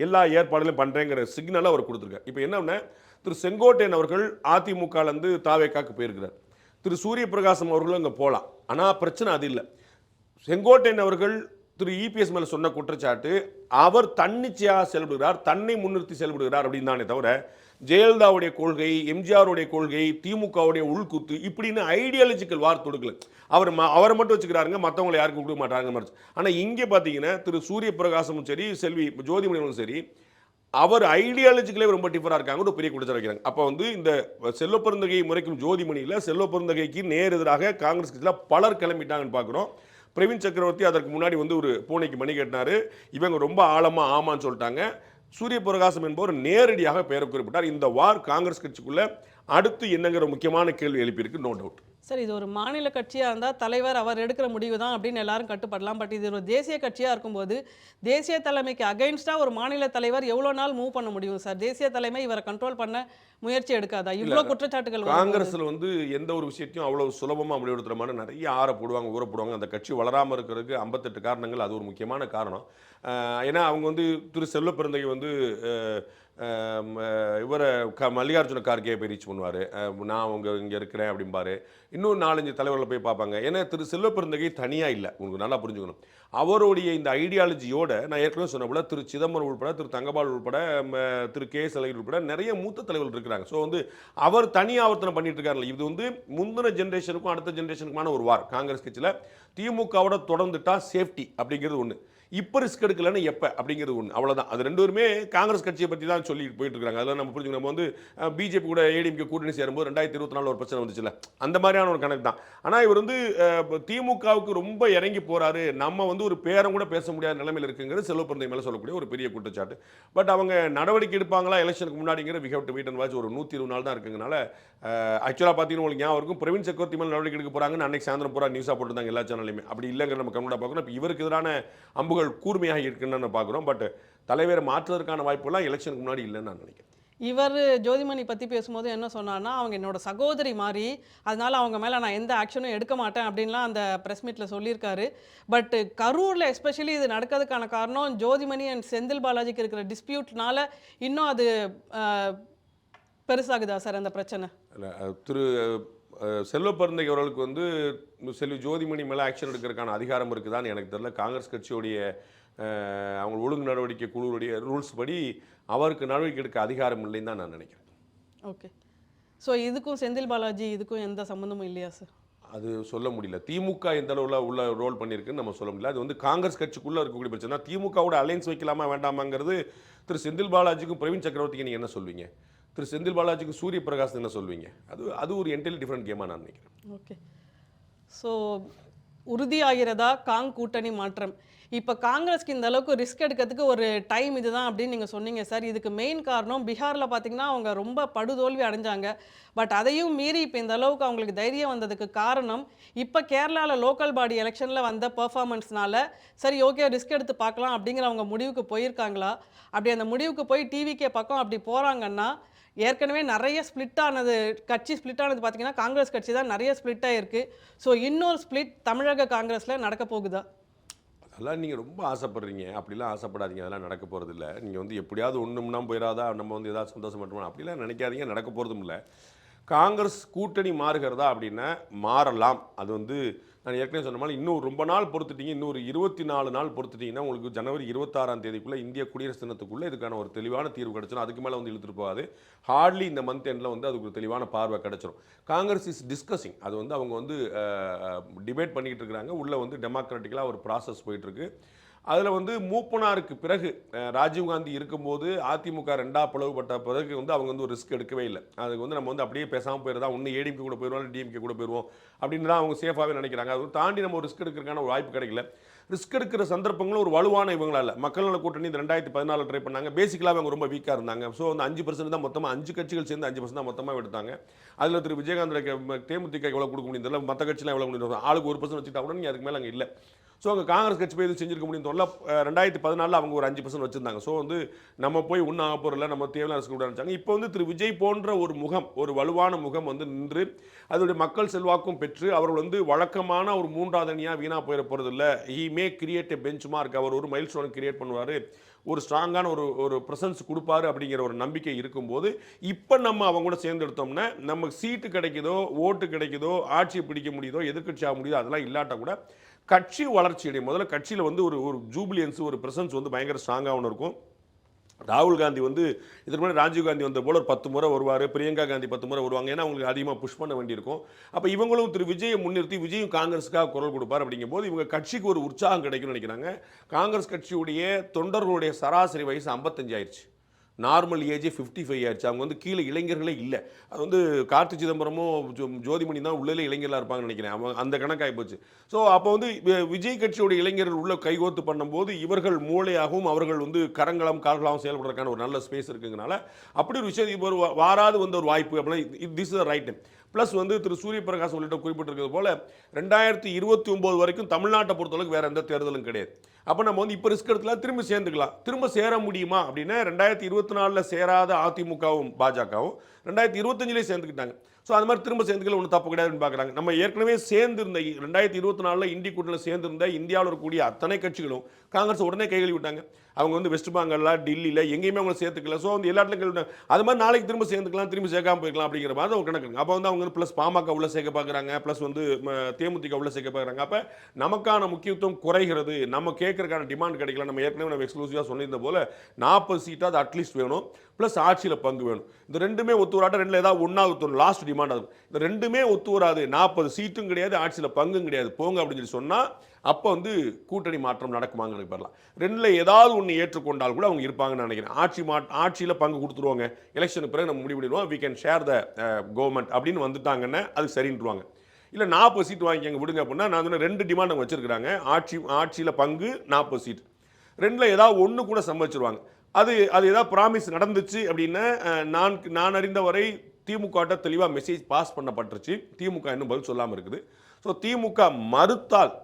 எல்லா ஏற்பாடுகளையும் பண்ணுறேங்கிற சிக்னலை அவர் கொடுத்துருக்கார். இப்போ என்னன்னா, திரு செங்கோட்டையன் அவர்கள் அதிமுகலேருந்து தாவேகாவுக்கு போயிருக்கிறார். திரு சூரிய பிரகாசம் அவர்களும் அங்கே போகலாம். ஆனால் பிரச்சனை அது இல்லை. செங்கோட்டையன் அவர்கள் திரு இபிஎஸ் மேலே சொன்ன குற்றச்சாட்டு, அவர் தன்னிச்சையாக செயல்படுகிறார், தன்னை முன்னிறுத்தி செயல்படுகிறார் அப்படின்னு தானே தவிர, ஜெயலலிதாவுடைய கொள்கை, எம்ஜிஆருடைய கொள்கை, திமுகவுடைய உள்குத்து இப்படின்னு ஐடியாலஜிக்கல் வார் தொடுக்கல. அவரை மட்டும் வச்சுக்கிறாருங்க, மற்றவங்களை யாருக்கும் கொடுக்க மாட்டாங்க மாதிரி. ஆனால் இங்கே பார்த்தீங்கன்னா திரு சூரிய பிரகாசமும் சரி, செல்வி ஜோதிமணியும் சரி, அவர் ஐடியாலஜிக்கலே ரொம்ப டிஃபராக இருக்காங்க, ஒரு பெரிய குற்றச்சாட்டு வைக்கிறாங்க. அப்போ வந்து இந்த செல்வ பெருந்தகையை முறைக்கும் ஜோதிமணியில் செல்வ பெருந்தகைக்கு நேர் எதிராக காங்கிரஸ் கட்சியில் பலர் கிளம்பிட்டாங்கன்னு பார்க்குறோம். பிரவீன் சக்கரவர்த்தி அதற்கு முன்னாடி வந்து ஒரு பூனைக்கு மணி கட்டினாரு, இவங்க ரொம்ப ஆழமாக ஆமான்னு சொல்லிட்டாங்க. சூரிய பிரகாசம் என்பவர் நேரடியாக பெயரை குறிப்பிட்டார். இந்த வார் காங்கிரஸ் கட்சிக்குள்ள அடுத்து என்னங்கிற முக்கியமான கேள்வி எழுப்பியிருக்கு, நோ டவுட். சார், இது ஒரு மாநில கட்சியாக இருந்தால் தலைவர் அவர் எடுக்கிற முடிவு தான் அப்படின்னு எல்லாரும் கட்டுப்படலாம். பட் இது ஒரு தேசிய கட்சியாக இருக்கும்போது தேசிய தலைமைக்கு அகைன்ஸ்டாக ஒரு மாநில தலைவர் எவ்வளோ நாள் மூவ் பண்ண முடியும் சார்? தேசிய தலைமை இவரை கண்ட்ரோல் பண்ண முயற்சி எடுக்காதா? இவ்வளோ குற்றச்சாட்டுகள் காங்கிரஸில் வந்து எந்த ஒரு விஷயத்தையும் அவ்வளோ சுலபமாக முடிவெடுத்துற மாதிரி நிறைய ஆற போடுவாங்க, ஊற போடுவாங்க. அந்த கட்சி வளராமல் இருக்கிறதுக்கு 58 காரணங்கள், அது ஒரு முக்கியமான காரணம். ஏன்னா அவங்க வந்து திரு செல்வ பெருந்தகை வந்து இவரை மல்லிகார்ஜுன கார்கே போய் ரீச் பண்ணுவார், நான் இங்கே இருக்கிறேன் அப்படிம்பாரு. இன்னும் 4-5 தலைவர்களை போய் பார்ப்பாங்க. ஏன்னா திரு செல்வ பெருந்தகை தனியாக இல்லை, உங்களுக்கு நல்லா புரிஞ்சுக்கணும். அவருடைய இந்த ஐடியாலஜியோட நான் ஏற்கனவே சொன்ன போல திரு சிதம்பரம் உட்பட, திரு தங்கபால் உட்பட, திரு கே எஸ் அழகிரி உட்பட நிறைய மூத்த தலைவர்கள் இருக்கிறாங்க. ஸோ வந்து அவர் தனி ஆவர்த்தனை பண்ணிட்டு இருக்காரு. இது வந்து முந்தின ஜென்ரேஷனுக்கும் அடுத்த ஜென்ரேஷனுக்குமான ஒரு வார். காங்கிரஸ் கட்சியில் திமுகவோட தொடர்ந்துட்டா சேஃப்டி அப்படிங்கிறது ஒன்று, இப்போ ரிஸ்க் எடுக்கலன்னு எப்போ அப்படிங்கிறது ஒன்று, அவ்வளோதான். அது ரெண்டு பேருமே காங்கிரஸ் கட்சியை பற்றி தான் சொல்லி போயிட்டு இருக்காங்க. அதெல்லாம் நம்ம புரிஞ்சுக்கணும். நம்ம வந்து பிஜேபி கூட ஏடிஎம்கே கூட்டணி சேரும்போது 2024 ஒரு பிரச்சனை வந்துச்சுல, அந்த மாதிரியான ஒரு கணக்கு தான். ஆனால் இவர் வந்து திமுகவுக்கு ரொம்ப இறங்கி போகிறாரு, நம்ம வந்து ஒரு பேரம் கூட பேச முடியாத நிலைமையில் இருக்குங்கிறது செல்வ பெருந்தகை மேலே சொல்லக்கூடிய ஒரு பெரிய குற்றச்சாட்டு. பட் அவங்க நடவடிக்கை எடுப்பாங்களா எலெக்ஷனுக்கு முன்னாடிங்கிற we have to wait and watch. ஒரு 120 நாள் தான் இருக்குங்கனால ஆக்சுவலாக பார்த்தீங்கன்னா உங்களுக்கு ஞாபகம் இருக்கும், பிரவீன் சக்கரவர்த்தி மேலே நடவடிக்கை எடுக்க போகிறாங்கன்னு அன்னைக்கு சாயந்தரம் பூரா நியூஸாக போட்டுருந்தாங்க எல்லா சேனல்லையுமே. அப்படி இல்லைங்கிற நம்ம கண்கூட பார்க்கணும். இப்போ இவருக்கு எதிரான அம்புகள் கூர்மையாக இருக்குன்னு பார்க்குறோம். பட் தலைவரை மாற்றுவதற்கான வாய்ப்புலாம் எலெக்ஷனுக்கு முன்னாடி இல்லைன்னு நான் நினைக்கிறேன். இவர் ஜோதிமணி பற்றி பேசும்போது என்ன சொன்னார்னா, அவங்க என்னோட சகோதரி மாதிரி, அதனால அவங்க மேலே நான் எந்த ஆக்ஷனும் எடுக்க மாட்டேன் அப்படின்லாம் அந்த ப்ரெஸ் மீட்டில் சொல்லியிருக்காரு. பட் கரூரில் எஸ்பெஷலி இது நடக்கிறதுக்கான காரணம் ஜோதிமணி அண்ட் செந்தில் பாலாஜிக்கு இருக்கிற டிஸ்பியூட்னால இன்னும் அது பெருசாகுதா சார் அந்த பிரச்சனை? இல்லை, திரு செல்வ பெருந்தகை அவர்களுக்கு வந்து செல்வி ஜோதிமணி மேலே ஆக்ஷன் எடுக்கிறதுக்கான அதிகாரம் இருக்குதான்னு எனக்கு தெரியல. காங்கிரஸ் கட்சியோடைய அவங்க ஒழுங்கு நடவடிக்கை குழுவுடைய ரூல்ஸ் படி அவருக்கு நடவடிக்கை எடுக்க அதிகாரம் இல்லைன்னு தான் நான் நினைக்கிறேன். ஓகே. ஸோ இதுக்கும் செந்தில் பாலாஜி இதுக்கும் எந்த சம்மந்தமும் இல்லையா சார்? அது சொல்ல முடியல. திமுக எந்த அளவில் உள்ள ரோல் பண்ணியிருக்குன்னு நம்ம சொல்ல முடியல. அது வந்து காங்கிரஸ் கட்சிக்குள்ளே இருக்கக்கூடிய பிரச்சனை. திமுகவோட அலைன்ஸ் வைக்கலாமா வேண்டாமாங்கிறது திரு செந்தில் பாலாஜிக்கும் பிரவீன் சக்கரவர்த்திக்கு நீங்கள் என்ன சொல்வீங்க? திரு செந்தில் பாலாஜிக்கும் சூரிய பிரகாஷ் என்ன சொல்வீங்க? அது ஒரு என்டையர்லி டிஃப்ரெண்ட் கேமாக நான் நினைக்கிறேன். ஓகே. ஸோ உறுதியாகிறதா கூட்டணி மாற்றம்? இப்போ காங்கிரஸ்க்கு இந்த அளவுக்கு ரிஸ்க் எடுக்கிறதுக்கு ஒரு டைம் இதுதான் அப்படின்னு நீங்கள் சொன்னீங்க சார். இதுக்கு மெயின் காரணம் பீகாரில் பார்த்தீங்கன்னா அவங்க ரொம்ப படுதோல்வி அடைஞ்சாங்க. பட் அதையும் மீறி இப்போ இந்த அளவுக்கு அவங்களுக்கு தைரியம் வந்ததுக்கு காரணம் இப்போ கேரளாவில் லோக்கல் பாடி எலெக்ஷனில் வந்த பெர்ஃபார்மன்ஸ்னால சரி ஓகே ரிஸ்க் எடுத்து பார்க்கலாம் அப்படிங்கிற அவங்க முடிவுக்கு போயிருக்காங்களா? அப்படி அந்த முடிவுக்கு போய் டிவிகே பக்கம் அப்படி போகிறாங்கன்னா, ஏற்கனவே நிறைய ஸ்ப்ளிட் ஆனது கட்சி ஸ்ப்ளிட் ஆனது பார்த்தீங்கன்னா காங்கிரஸ் கட்சி தான் நிறைய ஸ்ப்ளிட் ஆகிருக்கு. ஸோ இன்னொரு ஸ்ப்ளிட் தமிழக காங்கிரஸில் நடக்க போகுதா? அதெல்லாம் நீங்கள் ரொம்ப ஆசைப்படுறீங்க. அப்படிலாம் ஆசைப்படாதீங்க. அதெல்லாம் நடக்க போகிறதில்ல. நீங்கள் வந்து எப்படியாவது ஒன்றும்னா போயிடாதா, நம்ம வந்து ஏதாவது சந்தோஷப்பட்டுமா அப்படிலாம் நினைக்காதீங்க. நடக்க போகிறதும் இல்லை. காங்கிரஸ் கூட்டணி மாறுகிறதா அப்படின்னா மாறலாம். அது வந்து நான் ஏற்கனவே சொன்ன மாதிரி இன்னும் ரொம்ப நாள் பொறுத்துட்டீங்க, இன்னொரு 24 நாள் பொறுத்துட்டீங்கன்னா உங்களுக்கு ஜனவரி 26ஆம் தேதிக்குள்ளே இந்திய குடியரசு தினத்துக்குள்ளே இதுக்கான ஒரு தெளிவான தீர்வு கிடச்சிடும். அதுக்கு மேலே வந்து இழுத்துட்டு போகாது. ஹார்ட்லி இந்த மந்த் எண்டில் வந்து அதுக்கு ஒரு தெளிவான பார்வை கிடச்சிரும். Congress is discussing. அது வந்து அவங்க வந்து டிபேட் பண்ணிக்கிட்டு இருக்கிறாங்க. உள்ளே வந்து டெமோக்ராட்டிக்கலாக ஒரு ப்ராசஸ் போயிட்டுருக்கு. அதில் வந்து மூப்பனாருக்கு பிறகு ராஜீவ்காந்தி இருக்கும்போது அதிமுக ரெண்டா பிளவுபட்ட பிறகு வந்து அவங்க வந்து ஒரு ரிஸ்க் எடுக்கவே இல்லை. அதுக்கு வந்து நம்ம வந்து அப்படியே பேசாமல் போயிடுறதா, ஒன்று ஏடிஎம்கே கூட போயிடுவோம், டிஎம்கே கூட போயிடுவோம் அப்படின்னு தான் அவங்க சேஃபாகவே நினைக்கிறாங்க. அதை தாண்டி நம்ம ஒரு ரிஸ்க் எடுக்கிறதுக்கான ஒரு வாய்ப்பு கிடைக்கல. ரிஸ்க் எடுக்கிற சந்தர்ப்பங்களும் ஒரு வலுவான இவங்களா இல்லை. மக்கள் நல கூட்டணி இந்த 2014 ட்ரை பண்ணாங்க. பேசிக்கலாக அவங்க ரொம்ப வீக்காக இருந்தாங்க. ஸோ வந்து 5% தான் மொத்தமாக 5 கட்சிகள் சேர்ந்து 5% தான் மொத்தமாக எடுத்தாங்க. அதில் திரு விஜயகாந்த் தேமுதிக எவ்வளோ கொடுக்க முடியும் தெரியல, மற்ற கட்சியெலாம் எவ்வளோ முடியும், ஆளுக்கு 1% வச்சுட்டா கூட நீங்கள் அதுக்கு மேலே அங்கே இல்லை. ஸோ அங்கே காங்கிரஸ் கட்சி போய் எதுவும் செஞ்சிருக்க முடியும் தோணல. 2014 அவங்க ஒரு 5% வச்சுருந்தாங்க. ஸோ வந்து நம்ம போய் ஒன்றும் ஆக போகிறல, நம்ம தேவையான அரசு கூட நினச்சாங்க. இப்போ வந்து திரு விஜய் போன்ற ஒரு முகம், ஒரு வலுவான முகம் வந்து நின்று அதோடைய மக்கள் செல்வாக்கும் பெற்று அவர்கள் வந்து வழக்கமான ஒரு 3வது அணியாக வீணாக போயிட போகிறது இல்லை. He may create a benchmark. அவர் ஒரு மைல் ஸ்டோன் கிரியேட் பண்ணுவார், ஒரு ஸ்ட்ராங்கான ஒரு ப்ரெசன்ஸ் கொடுப்பாரு அப்படிங்கிற ஒரு நம்பிக்கை இருக்கும்போது இப்போ நம்ம அவங்க கூட சேர்ந்து எடுத்தோம்னா நமக்கு சீட்டு கிடைக்குதோ, ஓட்டு கிடைக்குதோ, ஆட்சியை பிடிக்க முடியுதோ, எதிர்கட்சி ஆக முடியுதோ, அதெல்லாம் இல்லாட்டா கூட கட்சி வளர்ச்சியுடைய முதல்ல கட்சியில் வந்து ஒரு ஜூபிலியன்ஸ், ஒரு ப்ரெசன்ஸ் வந்து பயங்கர ஸ்ட்ராங்காக ஒன்று இருக்கும். ராகுல் காந்தி வந்து இதற்கு முன்னாடி ராஜீவ் காந்தி வந்த போல ஒரு 10 முறை வருவார், பிரியங்கா காந்தி 10 முறை வருவாங்க. ஏன்னா அவங்களுக்கு அதிகமாக புஷ் பண்ண வேண்டியிருக்கும். அப்போ இவங்களும் திரு விஜயை முன்னிறுத்தி விஜயும் காங்கிரஸுக்காக குரல் கொடுப்பார். அப்படிங்கும்போது இவங்க கட்சிக்கு ஒரு உற்சாகம் கிடைக்கும்னு நினைக்கிறாங்க. காங்கிரஸ் கட்சியுடைய தொண்டர்களுடைய சராசரி வயசு 55 ஆயிடுச்சு. நார்மல் ஏஜே 55 ஆயிடுச்சு. அவங்க வந்து கீழே இளைஞர்களே இல்லை. அது வந்து கார்த்தி சிதம்பரமும் ஜோதிமணி தான் உள்ளே இளைஞர்களாக இருப்பாங்கன்னு நினைக்கிறேன். அவங்க அந்த கணக்காகி போச்சு. ஸோ அப்போ வந்து விஜய் கட்சியோட இளைஞர்கள் உள்ள கைகோத்து பண்ணும்போது இவர்கள் மூளையாகவும் அவர்கள் வந்து கரங்களாகவும் கால்களாகவும் செயல்படுறதுக்கான ஒரு நல்ல ஸ்பேஸ் இருக்குங்கனால அப்படி ஒரு விஷயம் இப்போ ஒரு வாராது வந்த ஒரு வாய்ப்பு அப்படின்னா this is right time. Plus வந்து திரு சூரிய பிரகாஷ் உள்ளிட்ட குறிப்பிட்டிருக்கிறது போல 2029 வரைக்கும் தமிழ்நாட்டை பொறுத்தளவுக்கு வேற எந்த தேர்தலும் கிடையாது. அப்போ நம்ம வந்து இப்போ ரிஸ்க் எடுத்துலாம், திரும்ப சேர்ந்துக்கலாம். திரும்ப சேர முடியுமா அப்படின்னா 2024 சேராத அதிமுகவும் பாஜகவும் 2025 சேர்ந்துக்கிட்டாங்க. ஸோ அது மாதிரி திரும்ப சேர்ந்துக்கல ஒன்றும் தப்பு கிடையாதுன்னு பார்க்குறாங்க. நம்ம ஏற்கனவே சேர்ந்திருந்த 2024 இந்தி கூட்டணியில் சேர்ந்திருந்த இந்தியாவில் இருக்கக்கூடிய அத்தனை கட்சிகளும் காங்கிரஸ் உடனே கைகழுவி விட்டாங்க. அவங்க வந்து வெஸ்ட் பெங்கால்ல, டெல்லியில் எங்கேயுமே அவங்க சேர்த்துக்கல. ஸோ வந்து எல்லா இடத்துல கைவிட்டாங்க. அது மாதிரி நாளைக்கு திரும்ப சேர்ந்துக்கலாம், திரும்ப சேர்க்காம போய்க்கலாம் அப்படிங்கிற மாதிரி ஒரு கணக்கு. அப்போ வந்து அவங்க வந்து ப்ளஸ் பாமக உள்ள சேர்க்க பார்க்குறாங்க, ப்ளஸ் வந்து தேமுதிக உள்ள சேர்க்க பார்க்குறாங்க. அப்போ நமக்கான முக்கியத்துவம் குறைகிறது, நம்ம கேட்கறதுக்கான டிமாண்ட் கிடைக்கல. நம்ம ஏற்கனவே நம்ம எக்ஸ்க்ளூசிவாக சொல்லியிருந்த போல 40 சீட்டாக அது அட்லீஸ்ட் வேணும், ப்ளஸ் ஆட்சியில் பங்கு வேணும். இந்த ரெண்டுமே ஒத்து வராட்ட ரெண்டில் ஏதாவது ஒன்றாவது லாஸ்ட் டிமாண்ட் ஆகும். இந்த ரெண்டுமே ஒத்து வராது, 40 சீட்டும் கிடையாது, ஆட்சியில் பங்கும் கிடையாது, போங்க அப்படின்னு சொல்லி சொன்னால் அப்போ வந்து கூட்டணி மாற்றம் நடக்குமாங்கிறது பெறலாம். ரெண்டில் ஏதாவது ஒன்று ஏற்றுக்கொண்டால் கூட அவங்க இருப்பாங்கன்னு நினைக்கிறேன். ஆட்சியில் பங்கு கொடுத்துருவாங்க, எலெக்ஷனுக்கு பிறகு நம்ம முடிவு பண்ணிடுவோம், we can share the government அப்படின்னு வந்துட்டாங்கன்னா அது சரின்றுவாங்க. இல்லை 40 சீட் வாங்கிக்கங்க விடுங்க அப்படின்னா நான் சொன்ன 2 டிமாண்ட் அவங்க வச்சிருக்கிறாங்க. ஆட்சியில் பங்கு 40 சீட், ரெண்டில் ஏதாவது ஒன்று கூட சம்பாதிச்சிருவாங்க. அது ஏதாவது ப்ராமிஸ் நடந்துச்சு அப்படின்னா நான் அறிந்த வரை திமுக தெளிவாக மெசேஜ் பாஸ் பண்ணப்பட்டுருச்சு. திமுக இன்னும் பதில் சொல்லாமல் இருக்குது. ஸோ திமுக மறுத்தால்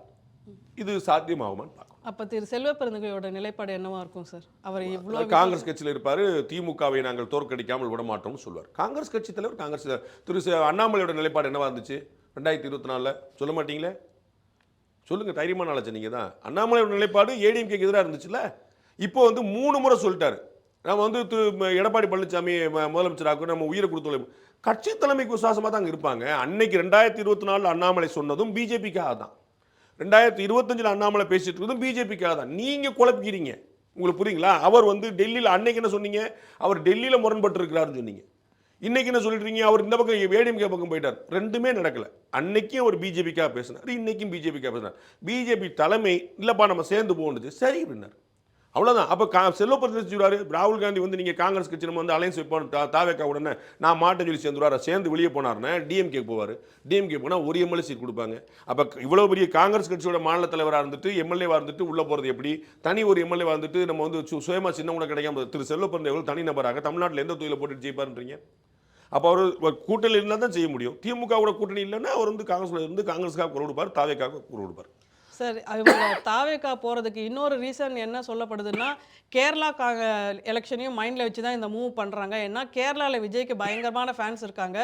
இது சாத்தியமாகுமான்னு பார்க்கணும். அப்போ திரு செல்வ பெருந்தகையோட நிலைப்பாடு என்னவா இருக்கும் சார்? அவர் இவ்வளோ காங்கிரஸ் கட்சியில் இருப்பார், திமுகவை நாங்கள் தோற்கடிக்காமல் விட மாட்டோம்னு சொல்லுவார். காங்கிரஸ் கட்சி தலைவர் காங்கிரஸ் திரு அண்ணாமலையோட நிலைப்பாடு என்னவா இருந்துச்சு 2024 சொல்ல மாட்டீங்களே? சொல்லுங்க, தைரியமான ஆளச்சு நீங்க தான். அண்ணாமலையோட நிலைப்பாடு ஏடிஎம்கேக்கு எதிராக இருந்துச்சுல்ல. இப்போ வந்து 3 முறை சொல்லிட்டாரு, நம்ம வந்து எடப்பாடி பழனிசாமி முதலமைச்சராக நம்ம உயிரை கொடுத்து கட்சி தலைமைக்கு விசுவாசமாக தான் இருப்பாங்க. அன்னைக்கு 2024 அண்ணாமலை சொன்னதும் பிஜேபிக்காக தான், 2025 அண்ணாமலை பேசிட்டு இருக்கிறதும் பிஜேபிக்காக தான். நீங்க குழப்பிக்கிறீங்க, உங்களுக்கு புரியுங்களா? அவர் வந்து டெல்லியில் அன்னைக்கு என்ன சொன்னீங்க, அவர் டெல்லியில் முரண்பட்டு இருக்கிறாருன்னு சொன்னீங்க. இன்னைக்கு என்ன சொல்லிட்டு அவர் இந்த பக்கம் ஏடிஎம்கே பக்கம் போயிட்டார். ரெண்டுமே நடக்கல. அன்னைக்கும் அவர் பிஜேபிக்காக பேசினார், இன்னைக்கும் பிஜேபிக்காக பேசினார். பிஜேபி தலைமை இல்லப்பா நம்ம சேர்ந்து போகணுச்சு, சரி அப்படின்னார், அவ்வளோதான். அப்போ செல்வ பெருந்தகை சொல்றாரு, ராகுல் காந்தி வந்து நீங்கள் காங்கிரஸ் கட்சி நம்ம வந்து அலைன்ஸ் வைப்போம் தாவேக்கா உடனே நான் மாட்டேன்னு சொல்லி சேர்ந்துருவார், சேர்ந்து வெளியே போனார்னா டிஎம்கே போவார். டிஎம்கே போனால் ஒரு எம்எல்ஏ சீட் கொடுப்பாங்க. அப்போ இவ்வளோ பெரிய காங்கிரஸ் கட்சியோட மாநில தலைவராக இருந்துட்டு எம்எல்ஏவாக இருந்துட்டு உள்ளே போகிறது எப்படி? தனி ஒரு எம்எல்ஏவாக இருந்துட்டு நம்ம வந்து சுயமாக சின்ன கூட கிடைக்காம திரு செல்வ பெருந்தகை தனி நபராக தமிழ்நாட்டில் எந்த தொழிலை போட்டு ஜெயிப்பாருன்றீங்க? அப்போ அவர் கூட்டணியில் இருந்தால் தான் செய்ய முடியும். திமுக கூட கூட்டணி இல்லைன்னா அவர் வந்து காங்கிரஸில் இருந்து காங்கிரஸுக்காக குரல் கொடுப்பார், தாவேக்காக குரல் கொடுப்பார். சார் இவங்க தாவேக்கா போகிறதுக்கு இன்னொரு ரீசன் என்ன சொல்லப்படுதுன்னா கேரளா எலெக்ஷனையும் மைண்டில் வச்சு தான் இந்த மூவ் பண்ணுறாங்க. ஏன்னா கேரளாவில் விஜய்க்கு பயங்கரமான ஃபேன்ஸ் இருக்காங்க.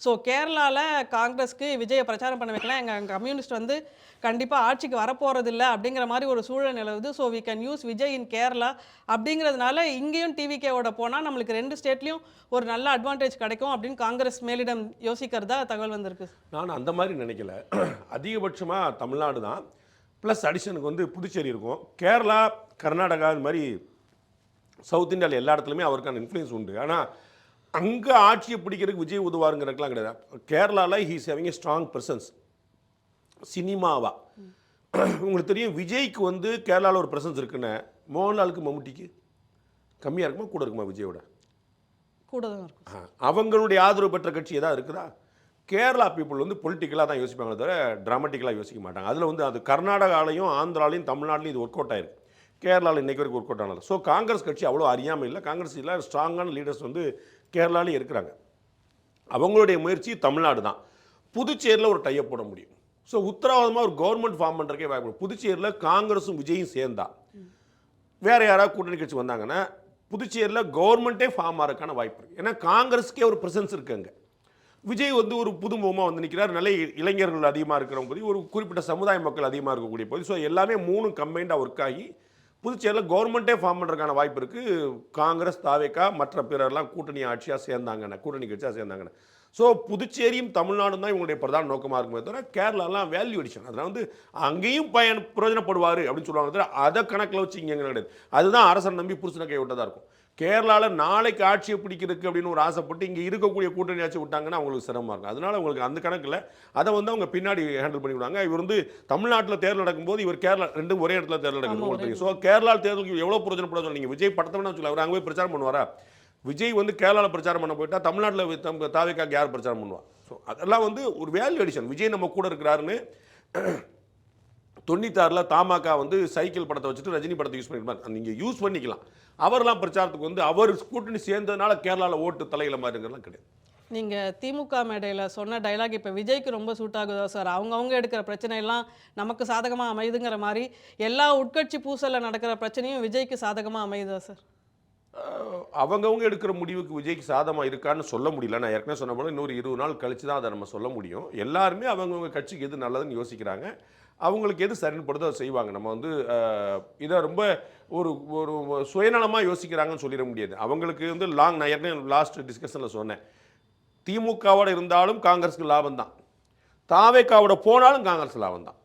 ஸோ கேரளாவில் காங்கிரஸ்க்கு விஜயை பிரச்சாரம் பண்ண வைக்கலாம், எங்கள் கம்யூனிஸ்ட் வந்து கண்டிப்பாக ஆட்சிக்கு வரப்போகிறதில்ல அப்படிங்கிற மாதிரி ஒரு சூழல் நிலவுது. So we can use Vijay in Kerala அப்படிங்கிறதுனால இங்கேயும் டிவிகேவோட போனால் நம்மளுக்கு 2 ஸ்டேட்லேயும் ஒரு நல்ல அட்வான்டேஜ் கிடைக்கும் அப்படின்னு காங்கிரஸ் மேலிடம் யோசிக்கிறதா தகவல் வந்திருக்கு. நான் அந்த மாதிரி நினைக்கல. அதிகபட்சமாக தமிழ்நாடு தான், ப்ளஸ் அடிஷனுக்கு வந்து புதுச்சேரி இருக்கும். கேரளா, கர்நாடகா இது மாதிரி சவுத் இந்தியாவில் எல்லா இடத்துலையுமே அவருக்கான இன்ஃப்ளூயன்ஸ் உண்டு. ஆனால் அங்கே ஆட்சியை பிடிக்கிறதுக்கு விஜய் உதவாருங்கிறதுலாம் கிடையாது. கேரளாவில் he's having a strong presence. சினிமாவா உங்களுக்கு தெரியும், விஜய்க்கு வந்து கேரளாவில் ஒரு ப்ரெசன்ஸ் இருக்குன்னு மோகன்லாலுக்கு மம்முட்டிக்கு கம்மியாக இருக்குமா கூட இருக்குமா? விஜயோட கூட தான் இருக்கும். அவங்களுடைய ஆதரவு பெற்ற கட்சி எதாவது இருக்குதா? கேரளா பீப்புள் வந்து பொலிட்டிக்கலாக தான் யோசிப்பாங்களே தவிர ட்ராமட்டிக்கலாக யோசிக்க மாட்டாங்க. அதில் வந்து அது கர்நாடகாலையும் ஆந்திராலையும் தமிழ்நாட்டிலையும் இது ஒர்க் அவுட் ஆயிருக்கு. கேரளாவில் இன்றைக்கு வரைக்கும் ஒர்க் அவுட் ஆனது. ஸோ காங்கிரஸ் கட்சி அவ்வளோ அறியாமல் இல்லை. காங்கிரஸ் இல்லை, ஸ்ட்ராங்கான லீடர்ஸ் வந்து கேரளாலேயும் இருக்கிறாங்க. அவங்களுடைய முயற்சி தமிழ்நாடு தான். புதுச்சேரியில் ஒரு டைப் போட முடியும். ஸோ உத்தரவாதமாக ஒரு கவர்மெண்ட் ஃபார்ம் பண்ணுறக்கே வாய்ப்பு. புதுச்சேரியில் காங்கிரஸும் விஜயும் சேர்ந்தா வேறு யாராவது கூட்டணி கட்சி வந்தாங்கன்னா புதுச்சேரியில் கவர்மெண்ட்டே ஃபார்ம் ஆகிறதுக்கான வாய்ப்பு இருக்குது. ஏன்னா காங்கிரஸுக்கே ஒரு ப்ரெசன்ஸ் இருக்குங்க. விஜய் வந்து ஒரு புதுமுகமாக வந்து நிற்கிறார். நல்ல இளைஞர்கள் அதிகமாக இருக்கிறவங்க போது, ஒரு குறிப்பிட்ட சமுதாய மக்கள் அதிகமாக இருக்கக்கூடிய போது, ஸோ எல்லாமே 3 கம்பைண்டாக ஒர்க் ஆகி புதுச்சேரியில் கவர்மெண்ட்டே ஃபார்ம் பண்ணுறதுக்கான வாய்ப்பு இருக்குது. காங்கிரஸ், தாவேக்கா, மற்ற பிறர்லாம் கூட்டணி ஆட்சியாக சேர்ந்தாங்கன்னு, கூட்டணி கட்சியாக சேர்ந்தாங்கன்னு. ஸோ புதுச்சேரியும் தமிழ்நாடும் தான் இவங்களுடைய பிரதான நோக்கமாக இருக்குமே தவிர கேரளாலாம் வேல்யூ அடிஷன், அதனால் வந்து அங்கேயும் பிரயோஜனப்படுவார் அப்படின்னு சொல்லுவாங்க தவிர அதை கணக்கில் வச்சு இங்கே கிடையாது. அதுதான் அரசன் நம்பி புருஷனை கை விட்டதாக இருக்கும். கேரளாவில் நாளைக்கு ஆட்சியை பிடிக்கிறதுக்கு அப்படின்னு ஒரு ஆசைப்பட்டு இங்கே இருக்கக்கூடிய கூட்டணி ஆட்சி விட்டாங்கன்னா அவங்களுக்கு சிரமமாக இருக்கும். அதனால் அவங்களுக்கு அந்த கணக்கில் அதை வந்து அவங்க பின்னாடி ஹேண்டில் பண்ணி விடுவாங்க. இவர் வந்து தமிழ்நாட்டில் தேர்தல் நடக்கும்போது இவர் கேரளா 2 ஒரே இடத்துல தேர்தல் நடக்குது. ஸோ கேரளா தேர்தலுக்கு எவ்வளோ பிரயோஜனப்பட நீங்கள் விஜய் படத்தவனா சொல்லி அவர் அங்கே போய் பிரச்சாரம் பண்ணுவாரா? விஜய் வந்து கேரளாவில் பிரச்சாரம் பண்ண போயிட்டா தமிழ்நாட்டில் தாவேக்காக்கு யார் பிரச்சாரம் பண்ணுவா? ஸோ அதெல்லாம் வந்து ஒரு வேல்யூ அடிஷன். விஜய் நம்ம கூட இருக்கிறாருன்னு 96 தமாக வந்து சைக்கிள் படத்தை வச்சுட்டு ரஜினி படத்தை யூஸ் பண்ணிருப்பார். நீங்கள் யூஸ் பண்ணிக்கலாம். அவரெல்லாம் பிரச்சாரத்துக்கு வந்து அவர் கூட்டணி சேர்ந்ததுனால கேரளாவில் ஓட்டு தலையில மாதிரிங்கிறதுலாம் கிடையாது. நீங்கள் திமுக மேடையில் சொன்ன டைலாக் இப்போ விஜய்க்கு ரொம்ப சூட் ஆகுதா சார்? அவங்கவுங்க எடுக்கிற பிரச்சனையெல்லாம் நமக்கு சாதகமாக அமையுதுங்கிற மாதிரி எல்லா உட்கட்சி பூசலில் நடக்கிற பிரச்சனையும் விஜய்க்கு சாதகமாக அமையுதா சார்? அவங்கவுங்க எடுக்கிற முடிவுக்கு விஜய்க்கு சாதமாக இருக்கான்னு சொல்ல முடியல. நான் ஏற்கனவே சொன்ன போல இன்னொரு 20 நாள் கழிச்சு தான் அதை நம்ம சொல்ல முடியும். எல்லாருமே அவங்கவுங்க கட்சிக்கு எது நல்லதுன்னு யோசிக்கிறாங்க. அவங்களுக்கு எது சரின்னு படுதோ அதை செய்வாங்க. நம்ம வந்து இதை ரொம்ப ஒரு ஒரு சுயநலமாக யோசிக்கிறாங்கன்னு சொல்லிட முடியாது. அவங்களுக்கு வந்து நான் ஏற்கனவே லாஸ்ட் டிஸ்கஷனில் சொன்னேன், திமுகவோட இருந்தாலும் காங்கிரஸுக்கு லாபம் தான், தாவேக்காவோட போனாலும் காங்கிரஸ் லாபம் தான்.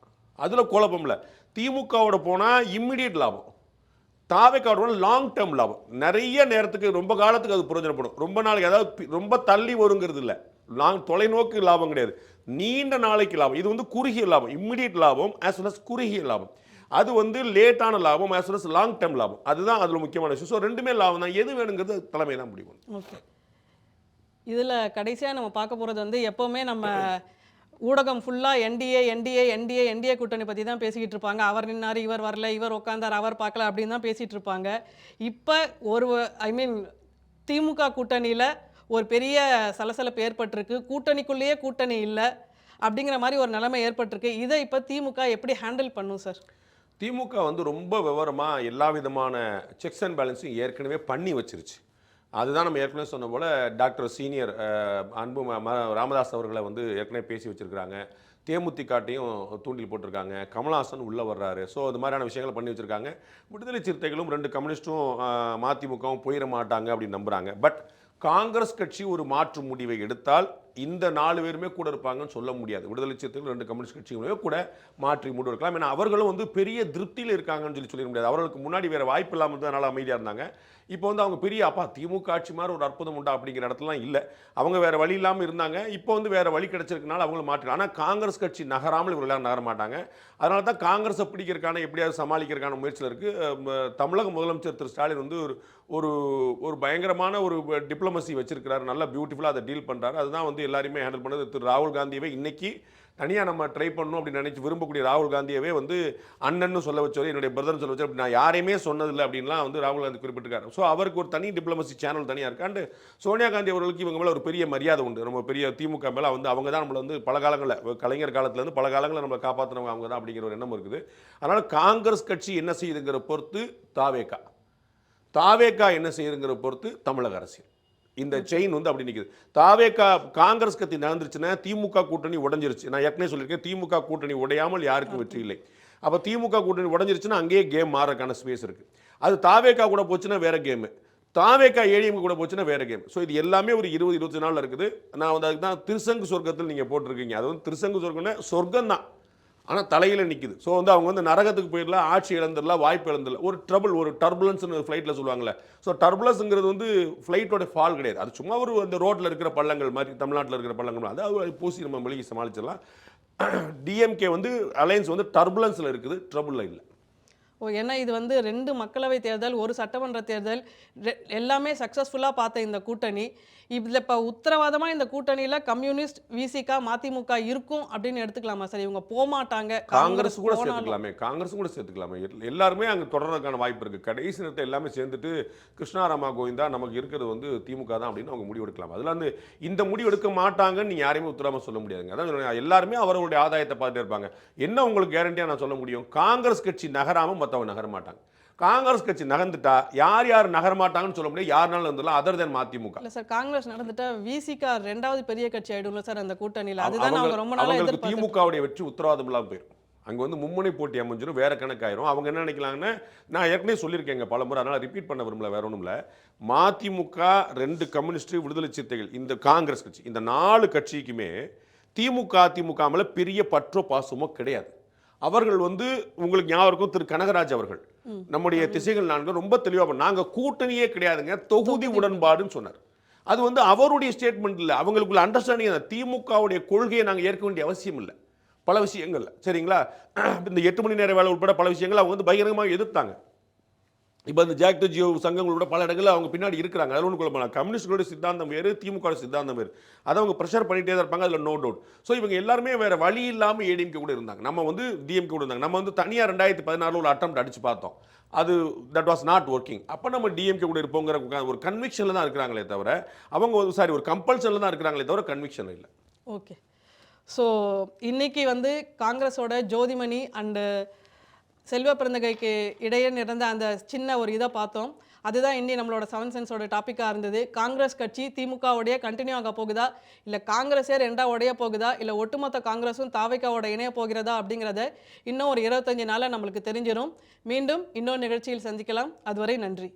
அதில் குழப்பம் இல்லை. திமுகவோட போனால் இம்மிடியட் லாபம், தாவேக்காவோட லாங் டேர்ம் லாபம். நிறைய நேரத்துக்கு ரொம்ப காலத்துக்கு அது பிரயோஜனப்படும். ரொம்ப நாளைக்கு, அதாவது ரொம்ப தள்ளி வருங்கிறது இல்லை, தொலைநோக்கு லாபம் கிடையாது, நீண்ட நாளைக்கு லாபம். இது வந்து குறுகிய லாபம், இம்மிடியட் லாபம் ஆஸ் வெல் அஸ் குறுகிய லாபம். அது வந்து லேட்டான லாபம் as well as long term லாபம். அதுதான் அதில் முக்கியமான விஷயம். ஸோ ரெண்டுமே லாபம் தான். எது வேணுங்கிறது தலைமை தான் முடியும். ஓகே, இதில் கடைசியாக நம்ம பார்க்க போகிறது வந்து எப்போவுமே நம்ம ஊடகம் ஃபுல்லாக என்டிஏ கூட்டணி பற்றி தான் பேசிக்கிட்டு இருப்பாங்க. அவர் நின்னார், இவர் வரல, இவர் உட்காந்தார், அவர் பார்க்கல அப்படின்னு தான் பேசிகிட்டு இருப்பாங்க. இப்போ திமுக கூட்டணியில் ஒரு பெரிய சலசலப்பு ஏற்பட்டிருக்கு. கூட்டணிக்குள்ளேயே கூட்டணி இல்லை அப்படிங்கிற மாதிரி ஒரு நிலைமை ஏற்பட்டிருக்கு. இதை இப்போ திமுக எப்படி ஹேண்டில் பண்ணும் சார்? திமுக வந்து ரொம்ப விவரமாக எல்லா விதமான செக்ஸ் அண்ட் பேலன்ஸும் ஏற்கனவே பண்ணி வச்சிருச்சு. அதுதான் நம்ம ஏற்கனவே சொன்ன போல் டாக்டர் சீனியர் அன்பு ராமதாஸ் அவர்களை வந்து ஏற்கனவே பேசி வச்சுருக்கிறாங்க. தேமுதிகாட்டையும் தூண்டில் போட்டிருக்காங்க. கமல்ஹாசன் உள்ளே வர்றாரு. ஸோ அது மாதிரியான விஷயங்களை பண்ணி வச்சுருக்காங்க. விடுதலை சிறுத்தைகளும் 2 கம்யூனிஸ்ட்டும் மதிமுகவும் போயிட மாட்டாங்க அப்படின்னு நம்புகிறாங்க. பட் காங்கிரஸ் கட்சி ஒரு மாற்று முடிவை எடுத்தால் இந்த 4 பேருமே கூட இருப்பாங்கன்னு சொல்ல முடியாது. விடுதலை சிறுத்தைகள் 2 கம்யூனிஸ்ட் கட்சிகளுமே கூட மாற்றி முடிவு எடுக்கலாம். ஏன்னா அவர்களும் வந்து பெரிய திருப்தியில் இருக்காங்கன்னு சொல்லிட முடியாது. அவர்களுக்கு முன்னாடி வேறு வாய்ப்பு இல்லாமல் இருந்ததுனால அமைதியாக இருந்தாங்க. இப்போ வந்து அவங்க பெரிய திமுக ஆட்சி மாதிரி ஒரு அற்புதம் உண்டா அப்படிங்கிற இடத்துலாம் இல்லை. அவங்க வேறு வழி இல்லாமல் இருந்தாங்க. இப்போ வந்து வேறு வழி கிடைச்சிருக்கனால அவங்களும் மாற்றிக்கலாம். ஆனால் காங்கிரஸ் கட்சி நகராமல் இவர்களாம் நகர மாட்டாங்க. அதனால தான் காங்கிரஸை பிடிக்கிறதுக்கான எப்படியாவது சமாளிக்கிறதுக்கான முயற்சியில் இருக்குது. தமிழக முதலமைச்சர் திரு ஸ்டாலின் வந்து ஒரு ஒரு பயங்கரமான ஒரு டிப்ளமசி வச்சிருக்கிறாரு. நல்லா பியூட்டிஃபுல்லாக அதை டீல் பண்ணுறாரு. அதுதான் வந்து வந்து எல்லாருமே ஹேண்டில் பண்ணது திரு ராகுல் காந்தியவே இன்னைக்கு தனியாக நம்ம ட்ரை பண்ணணும் அப்படின்னு நினைச்சு விரும்பக்கூடிய ராகுல் காந்தியவே வந்து அண்ணன்னு சொல்ல வச்சவர், என்னுடைய பிரதர்னு சொல்ல வச்சவர், நான் யாரையுமே சொன்னதில்லை அப்படின்லாம் வந்து ராகுல் காந்தி குறிப்பிட்டிருக்காரு. ஸோ அவருக்கு ஒரு தனி டிப்ளமசி சேனல் தனியாக இருக்கு. அண்ட் சோனியா காந்தி அவர்களுக்கு இவங்க மேலே ஒரு பெரிய மரியாதை உண்டு. ரொம்ப பெரிய திமுக மேலே வந்து அவங்க தான் நம்மளை வந்து பல காலங்களில் கலைஞர் காலத்துலேருந்து பல காலங்களில் நம்மளை காப்பாற்றினவங்க அவங்க தான் அப்படிங்கிற ஒரு எண்ணம் இருக்குது. அதனால் காங்கிரஸ் கட்சி என்ன செய்யுதுங்கிற பொறுத்து தாவேகா என்ன செய்யுதுங்கிற பொறுத்து தமிழக அரசியல் இந்த செயின் வந்து அப்படி நிற்குது. தாவேகா காங்கிரஸ் கட்சி நடந்துருச்சுன்னா திமுக கூட்டணி உடஞ்சிருச்சு. நான் ஏற்கனவே சொல்லியிருக்கேன், திமுக கூட்டணி உடையாமல் யாருக்கும் வெற்றி இல்லை. அப்போ திமுக கூட்டணி உடஞ்சிருச்சுன்னா அங்கேயே கேம் மாறக்கான ஸ்பேஸ் இருக்குது. அது தாவேகா கூட போச்சுன்னா வேற கேமு, தாவேகா ஏடிஎம் கூட போச்சுன்னா வேற கேம். ஸோ இது எல்லாமே ஒரு 20-25 நாள் இருக்குது. நான் வந்து அதுக்கு தான் திருசங்கு சொர்க்கத்தில் நீங்கள் போட்டிருக்கீங்க. அது வந்து திருசங்கு சொர்க்கம்னா சொர்க்கம் தான், ஆனால் தலையில் நிற்குது. ஸோ வந்து அவங்க வந்து நரகத்துக்கு போயிடலாம், ஆட்சி இழந்துடலாம், வாய்ப்பு இழந்துடலாம். ஒரு டர்புலன்ஸ்னு ஃப்ளைட்டில் சொல்லுவாங்கள்ல. ஸோ டர்புலன்ஸுங்கிறது வந்து ஃப்ளைட்டோட ஃபால் கிடையாது. அது சும்மா ஒரு அந்த ரோட்டில் இருக்கிற பள்ளங்கள் மாதிரி, தமிழ்நாட்டில் இருக்கிற பள்ளங்கள் மாதிரி, அது பூசி நம்ம மொழியை சமாளிச்சிடலாம். டிஎம்கே வந்து அலையன்ஸ் வந்து டர்புலன்ஸில் இருக்குது, ட்ரபுளில் இல்லை. ஏன்னா இது வந்து 2 மக்களவை தேர்தல், ஒரு சட்டமன்ற தேர்தல், எல்லாமே சக்ஸஸ்ஃபுல்லாக பார்த்த இந்த கூட்டணி, இதில் இப்போ உத்தரவாதமாக இந்த கூட்டணியில் கம்யூனிஸ்ட், விசிகா, மதிமுக இருக்கும் அப்படின்னு எடுத்துக்கலாமா சார்? இவங்க போகமாட்டாங்க, காங்கிரஸ் கூட சேர்த்துக்கலாமே. எல்லாருமே அங்கே தொடர்றதுக்கான வாய்ப்பு இருக்குது. கடைசி நேரத்தை எல்லாமே சேர்ந்துட்டு கிருஷ்ணாராமா கோவிந்தா நமக்கு இருக்கிறது வந்து திமுக தான் அப்படின்னு அவங்க முடிவு எடுக்கலாம். அதில் வந்து இந்த முடிவு எடுக்க மாட்டாங்கன்னு நீங்கள் யாரையுமே உத்தரவாதமாக சொல்ல முடியாதுங்க. அதான் எல்லாருமே அவர்களுடைய ஆதாயத்தை பார்த்துட்டு இருப்பாங்க. என்ன உங்களுக்கு கேரண்டியாக நான் சொல்ல முடியும்? காங்கிரஸ் கட்சி நகராமல் மற்றவங்க நகர மாட்டாங்க. காங்கிரஸ் கட்சி நகர்ந்துட்டா யார் நகர மாட்டாங்கன்னு சொல்ல முடியாது. யாருனாலும் இருந்தலாம் அதர் தென் மதிமுக. இல்ல சார், காங்கிரஸ் நடந்துட்டா விசிகா 2வது பெரிய கட்சி ஆயிடும்ல சார் அந்த கூட்டணியில். அதுதான் அவங்க ரொம்ப நாளா எதிர்பார்த்து திமுகவுடைய வெற்றி உத்தரவாதம் இல்லாமல் போயிடும். அங்கே வந்து மும்முனை போட்டி அமைஞ்சிடும், வேற கணக்காயிரும். அவங்க என்ன நினைக்கலாங்கன்னா, நான் ஏற்கனவே சொல்லியிருக்கேங்க பல முறை, அதனால் ரிப்பீட் பண்ண விரும்பல, வேற ஒன்றும் இல்லை. மதிமுக, 2 கம்யூனிஸ்ட், விடுதலை சிறுத்தைகள், இந்த காங்கிரஸ் கட்சி, இந்த 4 கட்சிக்குமே திமுக மேலே பெரிய பற்றோ பாசமோ கிடையாது. அவர்கள் வந்து உங்களுக்கு ஞாபகம் இருக்கும், திரு கனகராஜ் அவர்கள் நம்முடைய திசைகள் 4 ரொம்ப தெளிவாக நாங்கள் கூட்டணியே கிடையாதுங்க, தொகுதி உடன்பாடுன்னு சொன்னார். அது வந்து அவருடைய ஸ்டேட்மெண்ட் இல்லை, அவங்களுக்குள்ள அண்டர்ஸ்டாண்டிங். திமுகவுடைய கொள்கையை நாங்கள் ஏற்க வேண்டிய அவசியம் இல்லை பல விஷயங்கள்ல, சரிங்களா? இந்த 8 மணி நேர வேலை உட்பட பல விஷயங்கள் அவங்க வந்து பகிரங்கமாக எதிர்த்தாங்க. இப்போ இந்த ஜாக்டோ ஜியோ சங்கங்களோட பல இடங்களில் அவங்க பின்னாடி இருக்கிறாங்க. அதில் ஒன்று கொள்ள கம்யூனிஸ்டோட சித்தாந்தம் வேறு, திமுக சித்தாந்தம் வேறு. அதை அவங்க ப்ரெஷர் பண்ணிகிட்டே தான் இருப்பாங்க, அதில் நோ டவுட். ஸோ இவங்க எல்லாருமே வேறு வழி இல்லாமல் ஏடிஎம்கே கூட இருந்தாங்க. நம்ம வந்து டிஎம்கே கூட இருந்தாங்க. நம்ம வந்து தனியாக 2016 ஒரு அட்டெம்ப்ட் அடித்து பார்த்தோம். அது தட் வாஸ் நாட் ஒர்க்கிங். அப்போ நம்ம டிஎம்கே கூட இருப்போங்கிற ஒரு கன்விக்ஷனில் தான் இருக்கிறாங்களே தவிர, அவங்க ஒரு கம்பல்ஷனில் தான் இருக்கிறாங்களே தவிர கன்விக்ஷன் இல்லை. ஓகே. ஸோ இன்னைக்கு வந்து காங்கிரஸோட ஜோதிமணி அண்டு செல்வ பிறந்தகைக்கு இடையே நடந்த அந்த சின்ன ஒரு இதை பார்த்தோம். அதுதான் இன்னி நம்மளோட 7 சென்ஸோட டாப்பிக்காக இருந்தது. காங்கிரஸ் கட்சி திமுகவுடைய கண்டினியூ ஆக போகுதா, இல்லை காங்கிரஸே 2ஆக உடைய போகுதா, இல்லை ஒட்டுமொத்த காங்கிரஸும் தாவேகாவோட இணைய போகிறதா அப்படிங்கிறத இன்னும் ஒரு 25 நாளில் நம்மளுக்கு தெரிஞ்சிடும். மீண்டும் இன்னொரு நிகழ்ச்சியில் சந்திக்கலாம். அதுவரை நன்றி.